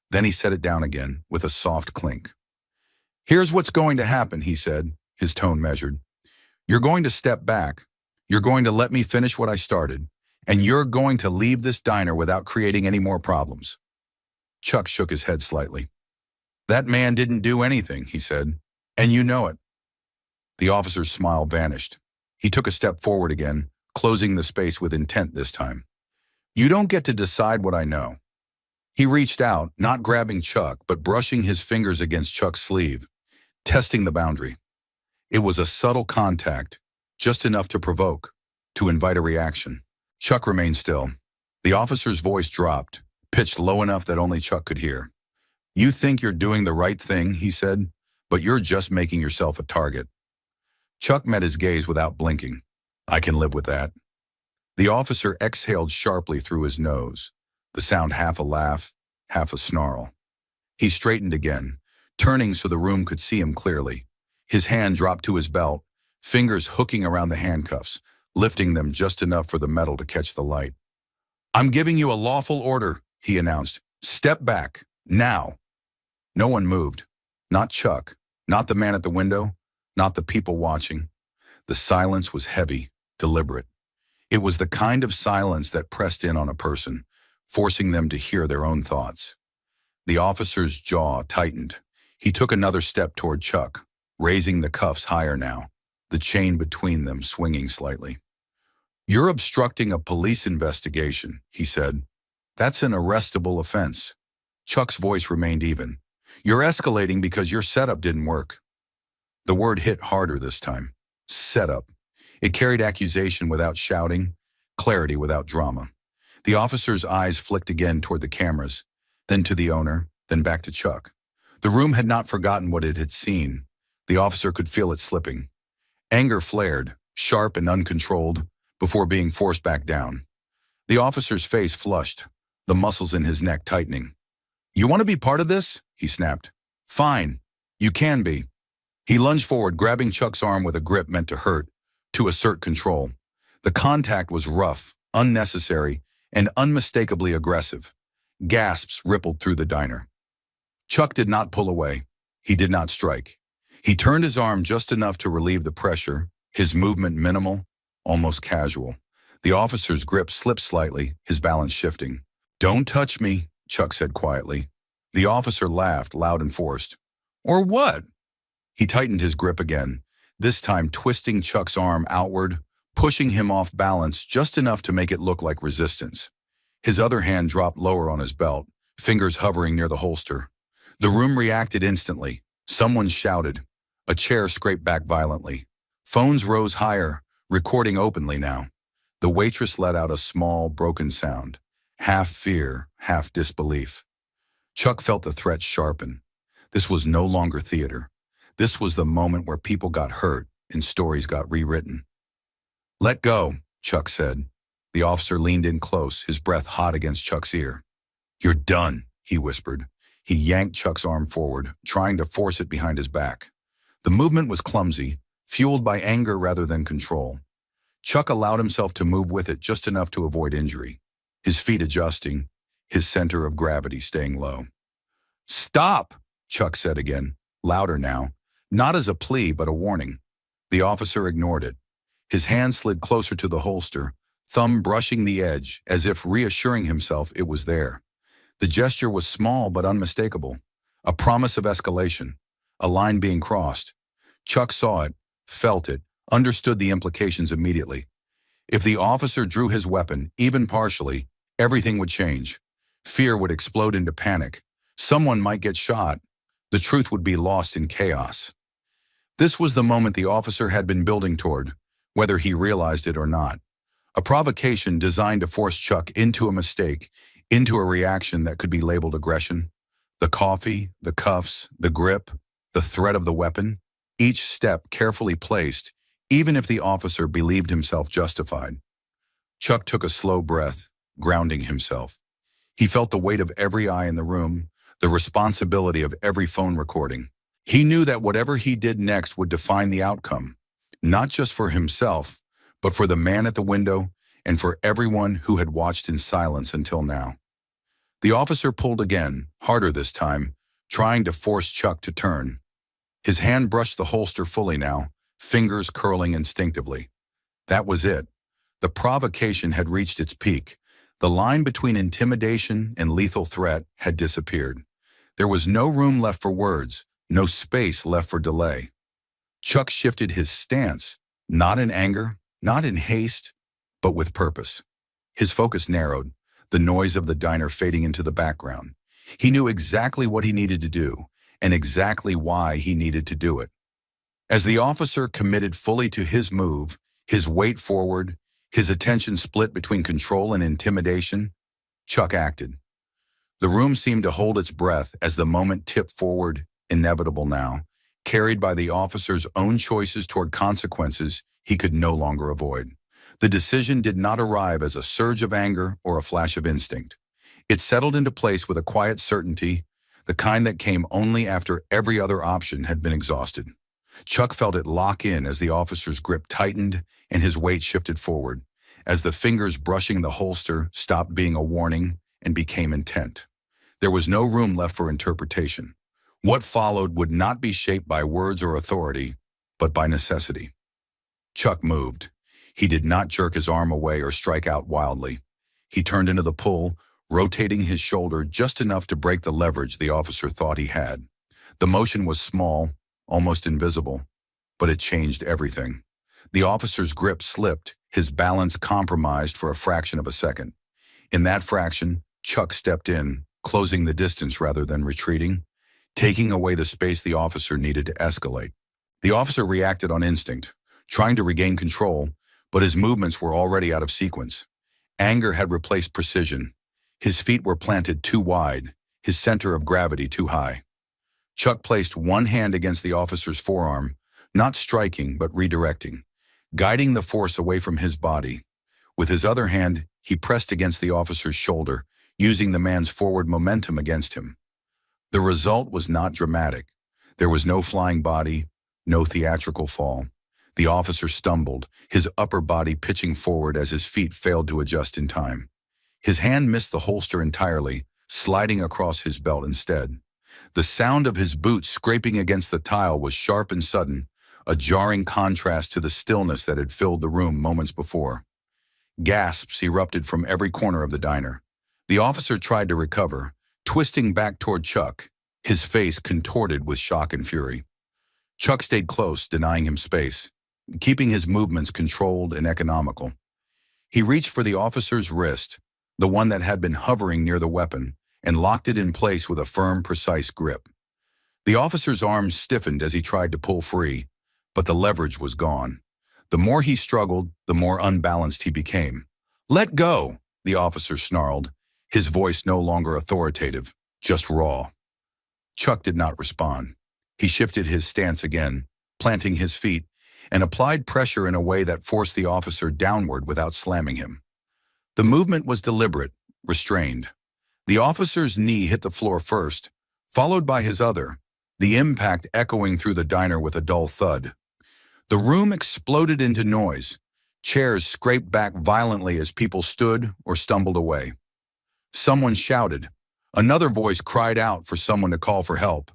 Then he set it down again with a soft clink. Here's what's going to happen, he said, his tone measured. You're going to step back. You're going to let me finish what I started. And you're going to leave this diner without creating any more problems. Chuck shook his head slightly. That man didn't do anything, he said. And you know it. The officer's smile vanished. He took a step forward again, closing the space with intent this time. You don't get to decide what I know. He reached out, not grabbing Chuck, but brushing his fingers against Chuck's sleeve, testing the boundary. It was a subtle contact, just enough to provoke, to invite a reaction. Chuck remained still. The officer's voice dropped, pitched low enough that only Chuck could hear. You think you're doing the right thing, he said, but you're just making yourself a target. Chuck met his gaze without blinking. I can live with that. The officer exhaled sharply through his nose, the sound half a laugh, half a snarl. He straightened again, turning so the room could see him clearly. His hand dropped to his belt, fingers hooking around the handcuffs, lifting them just enough for the metal to catch the light. I'm giving you a lawful order, he announced. Step back, now. No one moved. Not Chuck, not the man at the window, not the people watching. The silence was heavy, deliberate. It was the kind of silence that pressed in on a person, forcing them to hear their own thoughts. The officer's jaw tightened. He took another step toward Chuck, raising the cuffs higher now, the chain between them swinging slightly. You're obstructing a police investigation, he said. That's an arrestable offense. Chuck's voice remained even. You're escalating because your setup didn't work. The word hit harder this time. Setup. It carried accusation without shouting, clarity without drama. The officer's eyes flicked again toward the cameras, then to the owner, then back to Chuck. The room had not forgotten what it had seen. The officer could feel it slipping. Anger flared, sharp and uncontrolled, before being forced back down. The officer's face flushed, the muscles in his neck tightening. You want to be part of this? He snapped. Fine. You can be. He lunged forward, grabbing Chuck's arm with a grip meant to hurt, to assert control. The contact was rough, unnecessary, and unmistakably aggressive. Gasps rippled through the diner. Chuck did not pull away. He did not strike. He turned his arm just enough to relieve the pressure, his movement minimal, almost casual. The officer's grip slipped slightly, his balance shifting. Don't touch me, Chuck said quietly. The officer laughed, loud and forced. Or what? He tightened his grip again, this time twisting Chuck's arm outward, pushing him off balance just enough to make it look like resistance. His other hand dropped lower on his belt, fingers hovering near the holster. The room reacted instantly. Someone shouted. A chair scraped back violently. Phones rose higher, recording openly now. The waitress let out a small, broken sound, half fear, half disbelief. Chuck felt the threat sharpen. This was no longer theater. This was the moment where people got hurt and stories got rewritten. Let go, Chuck said. The officer leaned in close, his breath hot against Chuck's ear. You're done, he whispered. He yanked Chuck's arm forward, trying to force it behind his back. The movement was clumsy, fueled by anger rather than control. Chuck allowed himself to move with it just enough to avoid injury, his feet adjusting, his center of gravity staying low. Stop, Chuck said again, louder now, not as a plea but a warning. The officer ignored it. His hand slid closer to the holster, thumb brushing the edge as if reassuring himself it was there. The gesture was small but unmistakable, a promise of escalation, a line being crossed. Chuck saw it, felt it, understood the implications immediately. If the officer drew his weapon, even partially, everything would change. Fear would explode into panic. Someone might get shot. The truth would be lost in chaos. This was the moment the officer had been building toward, whether he realized it or not. A provocation designed to force Chuck into a mistake, into a reaction that could be labeled aggression. The coffee, the cuffs, the grip, the threat of the weapon, each step carefully placed, even if the officer believed himself justified. Chuck took a slow breath, grounding himself. He felt the weight of every eye in the room, the responsibility of every phone recording. He knew that whatever he did next would define the outcome, not just for himself, but for the man at the window and for everyone who had watched in silence until now. The officer pulled again, harder this time, trying to force Chuck to turn. His hand brushed the holster fully now, fingers curling instinctively. That was it. The provocation had reached its peak. The line between intimidation and lethal threat had disappeared. There was no room left for words, no space left for delay. Chuck shifted his stance, not in anger, not in haste, but with purpose. His focus narrowed, the noise of the diner fading into the background. He knew exactly what he needed to do, and exactly why he needed to do it. As the officer committed fully to his move, his weight forward, his attention split between control and intimidation, Chuck acted. The room seemed to hold its breath as the moment tipped forward, inevitable now, carried by the officer's own choices toward consequences he could no longer avoid. The decision did not arrive as a surge of anger or a flash of instinct. It settled into place with a quiet certainty, the kind that came only after every other option had been exhausted. Chuck felt it lock in as the officer's grip tightened and his weight shifted forward, as the fingers brushing the holster stopped being a warning and became intent. There was no room left for interpretation. What followed would not be shaped by words or authority, but by necessity. Chuck moved. He did not jerk his arm away or strike out wildly. He turned into the pull, rotating his shoulder just enough to break the leverage the officer thought he had. The motion was small, almost invisible, but it changed everything. The officer's grip slipped, his balance compromised for a fraction of a second. In that fraction, Chuck stepped in, closing the distance rather than retreating, taking away the space the officer needed to escalate. The officer reacted on instinct, trying to regain control, but his movements were already out of sequence. Anger had replaced precision. His feet were planted too wide, his center of gravity too high. Chuck placed one hand against the officer's forearm, not striking but redirecting, guiding the force away from his body. With his other hand, he pressed against the officer's shoulder, using the man's forward momentum against him. The result was not dramatic. There was no flying body, no theatrical fall. The officer stumbled, his upper body pitching forward as his feet failed to adjust in time. His hand missed the holster entirely, sliding across his belt instead. The sound of his boots scraping against the tile was sharp and sudden, a jarring contrast to the stillness that had filled the room moments before. Gasps erupted from every corner of the diner. The officer tried to recover, twisting back toward Chuck, his face contorted with shock and fury. Chuck stayed close, denying him space, keeping his movements controlled and economical. He reached for the officer's wrist, the one that had been hovering near the weapon, and locked it in place with a firm, precise grip. The officer's arms stiffened as he tried to pull free, but the leverage was gone. The more he struggled, the more unbalanced he became. "Let go," the officer snarled, his voice no longer authoritative, just raw. Chuck did not respond. He shifted his stance again, planting his feet, and applied pressure in a way that forced the officer downward without slamming him. The movement was deliberate, restrained. The officer's knee hit the floor first, followed by his other, the impact echoing through the diner with a dull thud. The room exploded into noise. Chairs scraped back violently as people stood or stumbled away. Someone shouted. Another voice cried out for someone to call for help.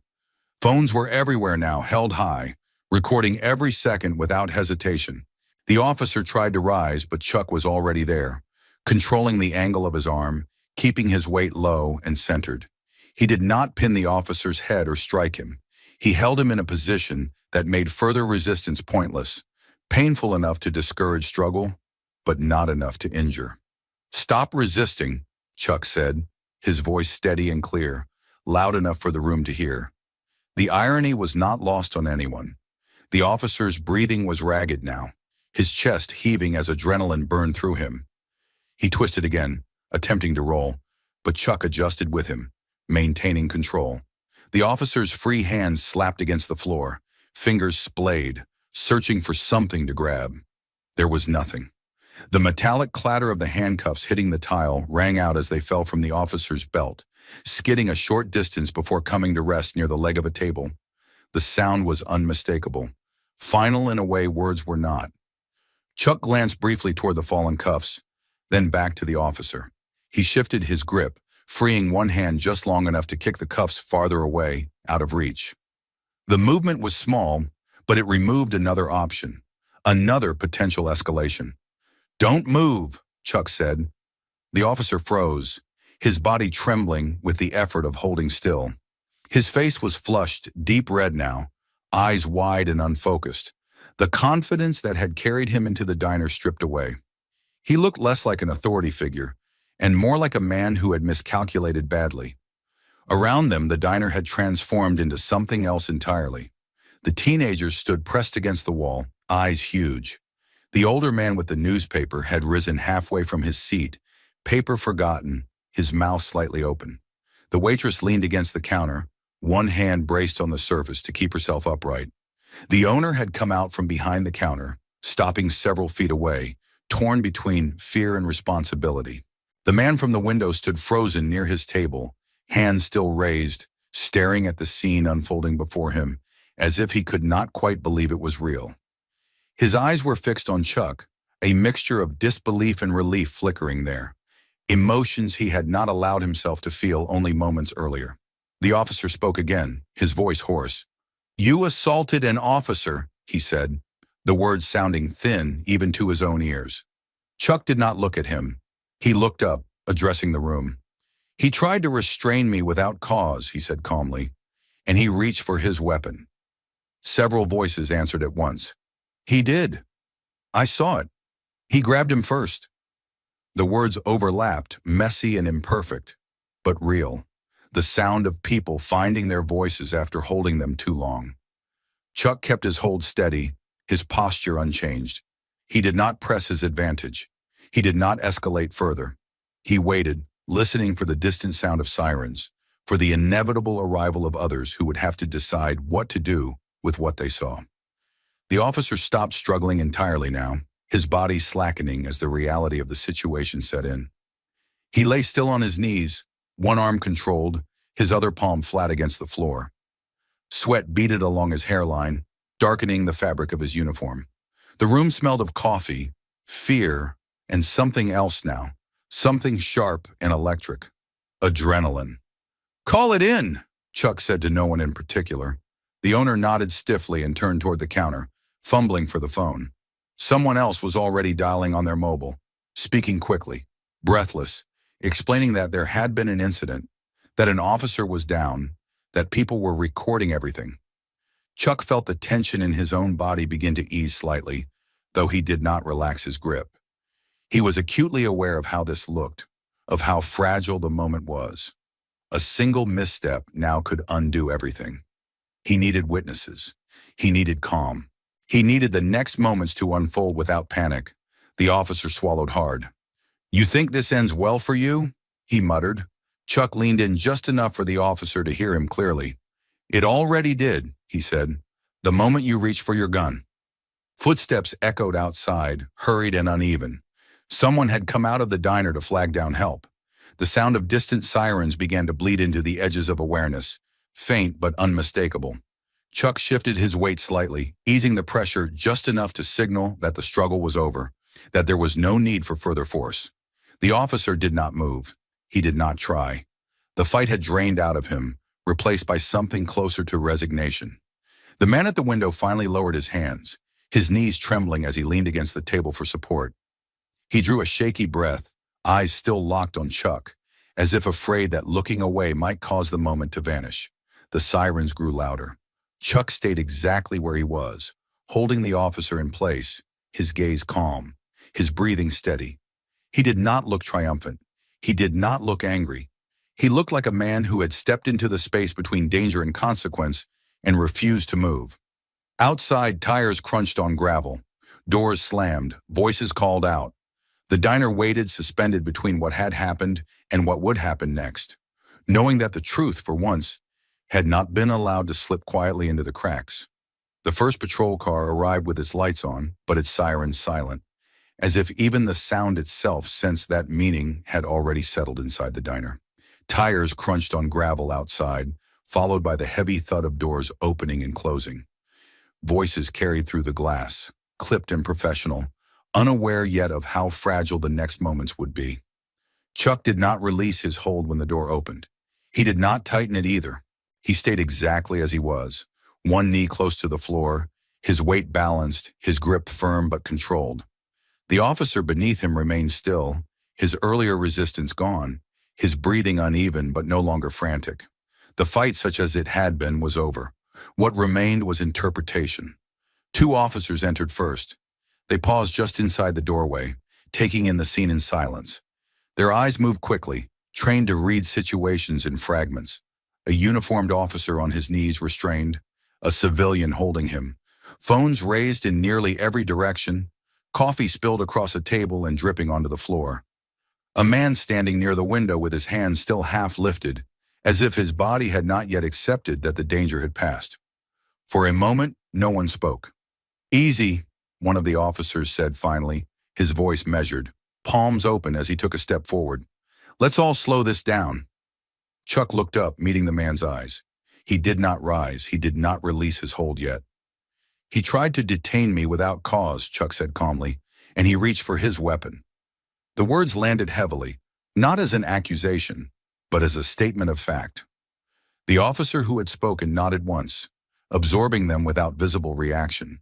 Phones were everywhere now, held high, recording every second without hesitation. The officer tried to rise, but Chuck was already there, controlling the angle of his arm, keeping his weight low and centered. He did not pin the officer's head or strike him. He held him in a position that made further resistance pointless, painful enough to discourage struggle, but not enough to injure. "Stop resisting," Chuck said, his voice steady and clear, loud enough for the room to hear. The irony was not lost on anyone. The officer's breathing was ragged now, his chest heaving as adrenaline burned through him. He twisted again, attempting to roll, but Chuck adjusted with him, maintaining control. The officer's free hand slapped against the floor, fingers splayed, searching for something to grab. There was nothing. The metallic clatter of the handcuffs hitting the tile rang out as they fell from the officer's belt, skidding a short distance before coming to rest near the leg of a table. The sound was unmistakable, final in a way words were not. Chuck glanced briefly toward the fallen cuffs, then back to the officer. He shifted his grip, freeing one hand just long enough to kick the cuffs farther away, out of reach. The movement was small, but it removed another option, another potential escalation. "Don't move," Chuck said. The officer froze, his body trembling with the effort of holding still. His face was flushed, deep red now, eyes wide and unfocused, the confidence that had carried him into the diner stripped away. He looked less like an authority figure, and more like a man who had miscalculated badly. Around them, the diner had transformed into something else entirely. The teenagers stood pressed against the wall, eyes huge. The older man with the newspaper had risen halfway from his seat, paper forgotten, his mouth slightly open. The waitress leaned against the counter, one hand braced on the surface to keep herself upright. The owner had come out from behind the counter, stopping several feet away, torn between fear and responsibility. The man from the window stood frozen near his table, hands still raised, staring at the scene unfolding before him, as if he could not quite believe it was real. His eyes were fixed on Chuck, a mixture of disbelief and relief flickering there, emotions he had not allowed himself to feel only moments earlier. The officer spoke again, his voice hoarse. "You assaulted an officer," he said, the words sounding thin even to his own ears. Chuck did not look at him. He looked up, addressing the room. "He tried to restrain me without cause," he said calmly, "and he reached for his weapon." Several voices answered at once. "He did. I saw it. He grabbed him first." The words overlapped, messy and imperfect, but real. The sound of people finding their voices after holding them too long. Chuck kept his hold steady, his posture unchanged. He did not press his advantage. He did not escalate further. He waited, listening for the distant sound of sirens, for the inevitable arrival of others who would have to decide what to do with what they saw. The officer stopped struggling entirely now, his body slackening as the reality of the situation set in. He lay still on his knees, one arm controlled, his other palm flat against the floor. Sweat beaded along his hairline, darkening the fabric of his uniform. The room smelled of coffee, fear, and something else now, something sharp and electric. Adrenaline. "Call it in," Chuck said to no one in particular. The owner nodded stiffly and turned toward the counter, fumbling for the phone. Someone else was already dialing on their mobile, speaking quickly, breathless, explaining that there had been an incident, that an officer was down, that people were recording everything. Chuck felt the tension in his own body begin to ease slightly, though he did not relax his grip. He was acutely aware of how this looked, of how fragile the moment was. A single misstep now could undo everything. He needed witnesses. He needed calm. He needed the next moments to unfold without panic. The officer swallowed hard. "You think this ends well for you?" he muttered. Chuck leaned in just enough for the officer to hear him clearly. "It already did," he said, "the moment you reached for your gun." Footsteps echoed outside, hurried and uneven. Someone had come out of the diner to flag down help. The sound of distant sirens began to bleed into the edges of awareness, faint but unmistakable. Chuck shifted his weight slightly, easing the pressure just enough to signal that the struggle was over, that there was no need for further force. The officer did not move. He did not try. The fight had drained out of him, replaced by something closer to resignation. The man at the window finally lowered his hands, his knees trembling as he leaned against the table for support. He drew a shaky breath, eyes still locked on Chuck, as if afraid that looking away might cause the moment to vanish. The sirens grew louder. Chuck stayed exactly where he was, holding the officer in place, his gaze calm, his breathing steady. He did not look triumphant. He did not look angry. He looked like a man who had stepped into the space between danger and consequence and refused to move. Outside, tires crunched on gravel. Doors slammed. Voices called out. The diner waited, suspended between what had happened and what would happen next, knowing that the truth, for once, had not been allowed to slip quietly into the cracks. The first patrol car arrived with its lights on, but its sirens silent, as if even the sound itself sensed that meaning had already settled inside the diner. Tires crunched on gravel outside, followed by the heavy thud of doors opening and closing. Voices carried through the glass, clipped and professional, unaware yet of how fragile the next moments would be. Chuck did not release his hold when the door opened. He did not tighten it either. He stayed exactly as he was, one knee close to the floor, his weight balanced, his grip firm but controlled. The officer beneath him remained still, his earlier resistance gone, his breathing uneven but no longer frantic. The fight, such as it had been, was over. What remained was interpretation. Two officers entered first. They paused just inside the doorway, taking in the scene in silence. Their eyes moved quickly, trained to read situations in fragments. A uniformed officer on his knees restrained, a civilian holding him. Phones raised in nearly every direction, coffee spilled across a table and dripping onto the floor. A man standing near the window with his hands still half lifted, as if his body had not yet accepted that the danger had passed. For a moment, no one spoke. "Easy," one of the officers said finally, his voice measured, palms open as he took a step forward. "Let's all slow this down." Chuck looked up, meeting the man's eyes. He did not rise. He did not release his hold yet. "He tried to detain me without cause," Chuck said calmly, and he reached for his weapon. The words landed heavily, not as an accusation, but as a statement of fact. The officer who had spoken nodded once, absorbing them without visible reaction.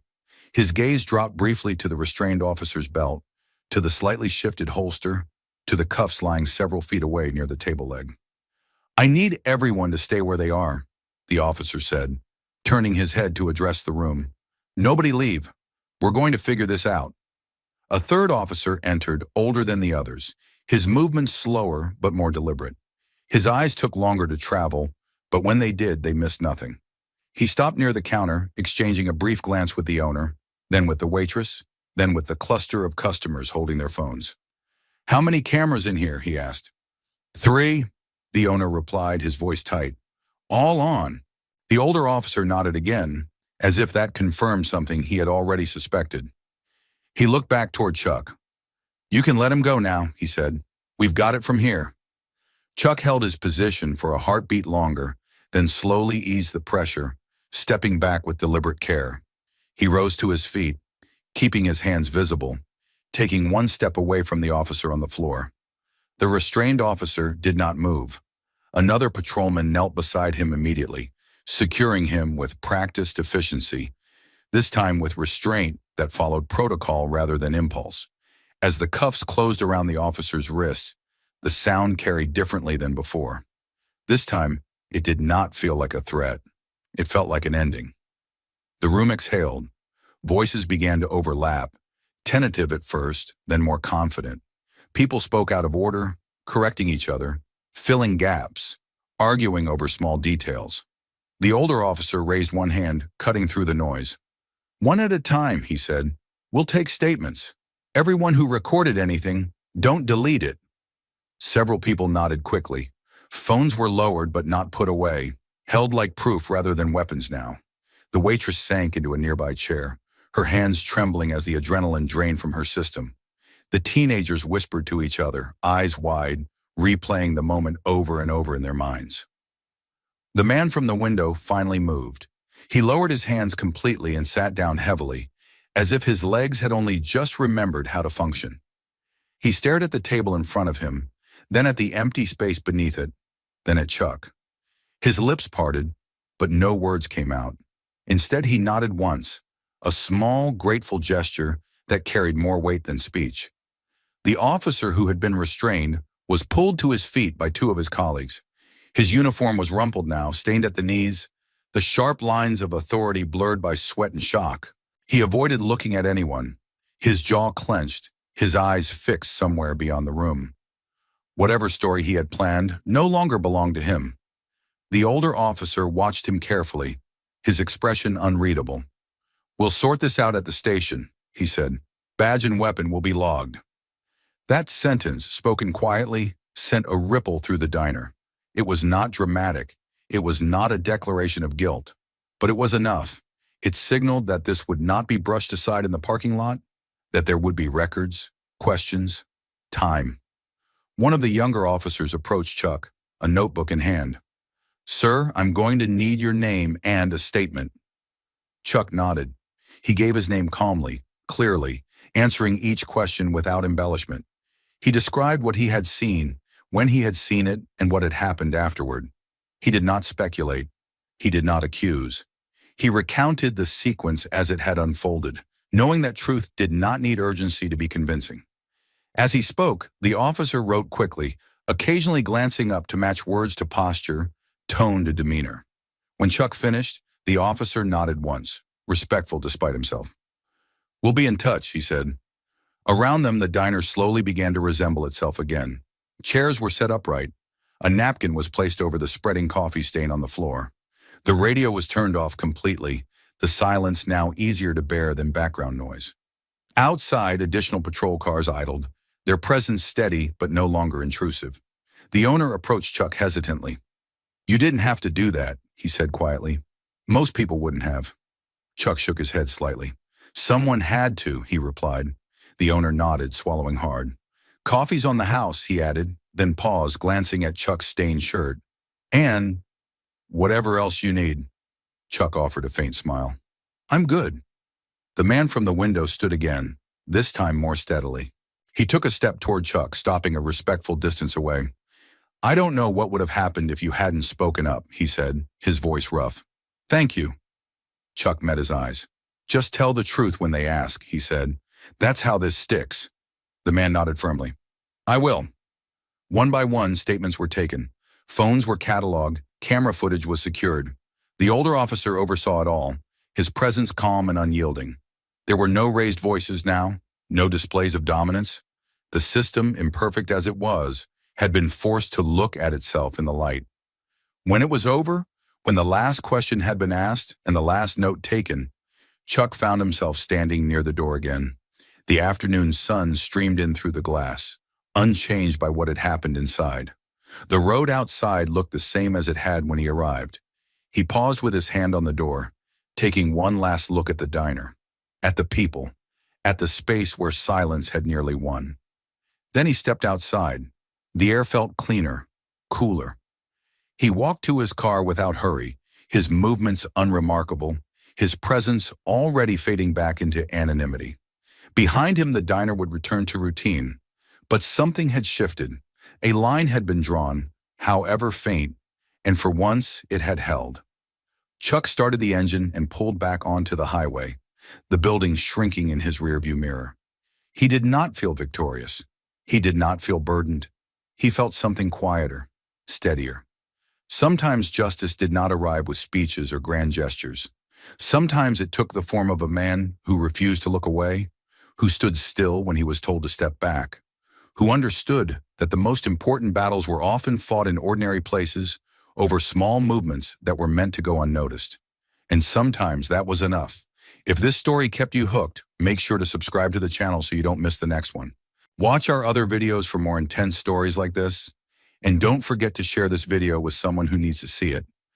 His gaze dropped briefly to the restrained officer's belt, to the slightly shifted holster, to the cuffs lying several feet away near the table leg. "I need everyone to stay where they are," the officer said, turning his head to address the room. "Nobody leave. We're going to figure this out." A third officer entered, older than the others, his movements slower but more deliberate. His eyes took longer to travel, but when they did, they missed nothing. He stopped near the counter, exchanging a brief glance with the owner, then with the waitress, then with the cluster of customers holding their phones. "How many cameras in here?" he asked. "3," the owner replied, his voice tight. "All on." The older officer nodded again, as if that confirmed something he had already suspected. He looked back toward Chuck. "You can let him go now," he said. "We've got it from here." Chuck held his position for a heartbeat longer, then slowly eased the pressure, stepping back with deliberate care. He rose to his feet, keeping his hands visible, taking one step away from the officer on the floor. The restrained officer did not move. Another patrolman knelt beside him immediately, securing him with practiced efficiency, this time with restraint that followed protocol rather than impulse. As the cuffs closed around the officer's wrists, the sound carried differently than before. This time, it did not feel like a threat. It felt like an ending. The room exhaled. Voices began to overlap, tentative at first, then more confident. People spoke out of order, correcting each other, filling gaps, arguing over small details. The older officer raised one hand, cutting through the noise. "One at a time," he said. "We'll take statements. Everyone who recorded anything, don't delete it." Several people nodded quickly. Phones were lowered but not put away, held like proof rather than weapons now. The waitress sank into a nearby chair, her hands trembling as the adrenaline drained from her system. The teenagers whispered to each other, eyes wide, replaying the moment over and over in their minds. The man from the window finally moved. He lowered his hands completely and sat down heavily, as if his legs had only just remembered how to function. He stared at the table in front of him, then at the empty space beneath it, then at Chuck. His lips parted, but no words came out. Instead, he nodded once, a small, grateful gesture that carried more weight than speech. The officer who had been restrained was pulled to his feet by two of his colleagues. His uniform was rumpled now, stained at the knees, the sharp lines of authority blurred by sweat and shock. He avoided looking at anyone, his jaw clenched, his eyes fixed somewhere beyond the room. Whatever story he had planned no longer belonged to him. The older officer watched him carefully, his expression unreadable. "We'll sort this out at the station," he said. "Badge and weapon will be logged." That sentence, spoken quietly, sent a ripple through the diner. It was not dramatic. It was not a declaration of guilt. But it was enough. It signaled that this would not be brushed aside in the parking lot, that there would be records, questions, time. One of the younger officers approached Chuck, a notebook in hand. "Sir, I'm going to need your name and a statement." Chuck nodded. He gave his name calmly, clearly, answering each question without embellishment. He described what he had seen, when he had seen it, and what had happened afterward. He did not speculate. He did not accuse. He recounted the sequence as it had unfolded, knowing that truth did not need urgency to be convincing. As he spoke, the officer wrote quickly, occasionally glancing up to match words to posture, tone to demeanor. When Chuck finished, the officer nodded once, respectful despite himself. "We'll be in touch," he said. Around them, the diner slowly began to resemble itself again. Chairs were set upright. A napkin was placed over the spreading coffee stain on the floor. The radio was turned off completely, the silence now easier to bear than background noise. Outside, additional patrol cars idled, their presence steady but no longer intrusive. The owner approached Chuck hesitantly. "You didn't have to do that," he said quietly. "Most people wouldn't have." Chuck shook his head slightly. "Someone had to," he replied. The owner nodded, swallowing hard. "Coffee's on the house," he added, then paused, glancing at Chuck's stained shirt. "And whatever else you need." Chuck offered a faint smile. "I'm good." The man from the window stood again, this time more steadily. He took a step toward Chuck, stopping a respectful distance away. "I don't know what would have happened if you hadn't spoken up," he said, his voice rough. "Thank you." Chuck met his eyes. "Just tell the truth when they ask," he said. "That's how this sticks." The man nodded firmly. "I will." One by one, statements were taken. Phones were cataloged. Camera footage was secured. The older officer oversaw it all, his presence calm and unyielding. There were no raised voices now, no displays of dominance. The system, imperfect as it was, had been forced to look at itself in the light. When it was over, when the last question had been asked and the last note taken, Chuck found himself standing near the door again. The afternoon sun streamed in through the glass, unchanged by what had happened inside. The road outside looked the same as it had when he arrived. He paused with his hand on the door, taking one last look at the diner, at the people, at the space where silence had nearly won. Then he stepped outside. The air felt cleaner, cooler. He walked to his car without hurry, his movements unremarkable, his presence already fading back into anonymity. Behind him, the diner would return to routine. But something had shifted. A line had been drawn, however faint, and for once it had held. Chuck started the engine and pulled back onto the highway, the building shrinking in his rearview mirror. He did not feel victorious. He did not feel burdened. He felt something quieter, steadier. Sometimes justice did not arrive with speeches or grand gestures. Sometimes it took the form of a man who refused to look away, who stood still when he was told to step back, who understood that the most important battles were often fought in ordinary places over small movements that were meant to go unnoticed. And sometimes that was enough. If this story kept you hooked, make sure to subscribe to the channel so you don't miss the next one. Watch our other videos for more intense stories like this. And don't forget to share this video with someone who needs to see it.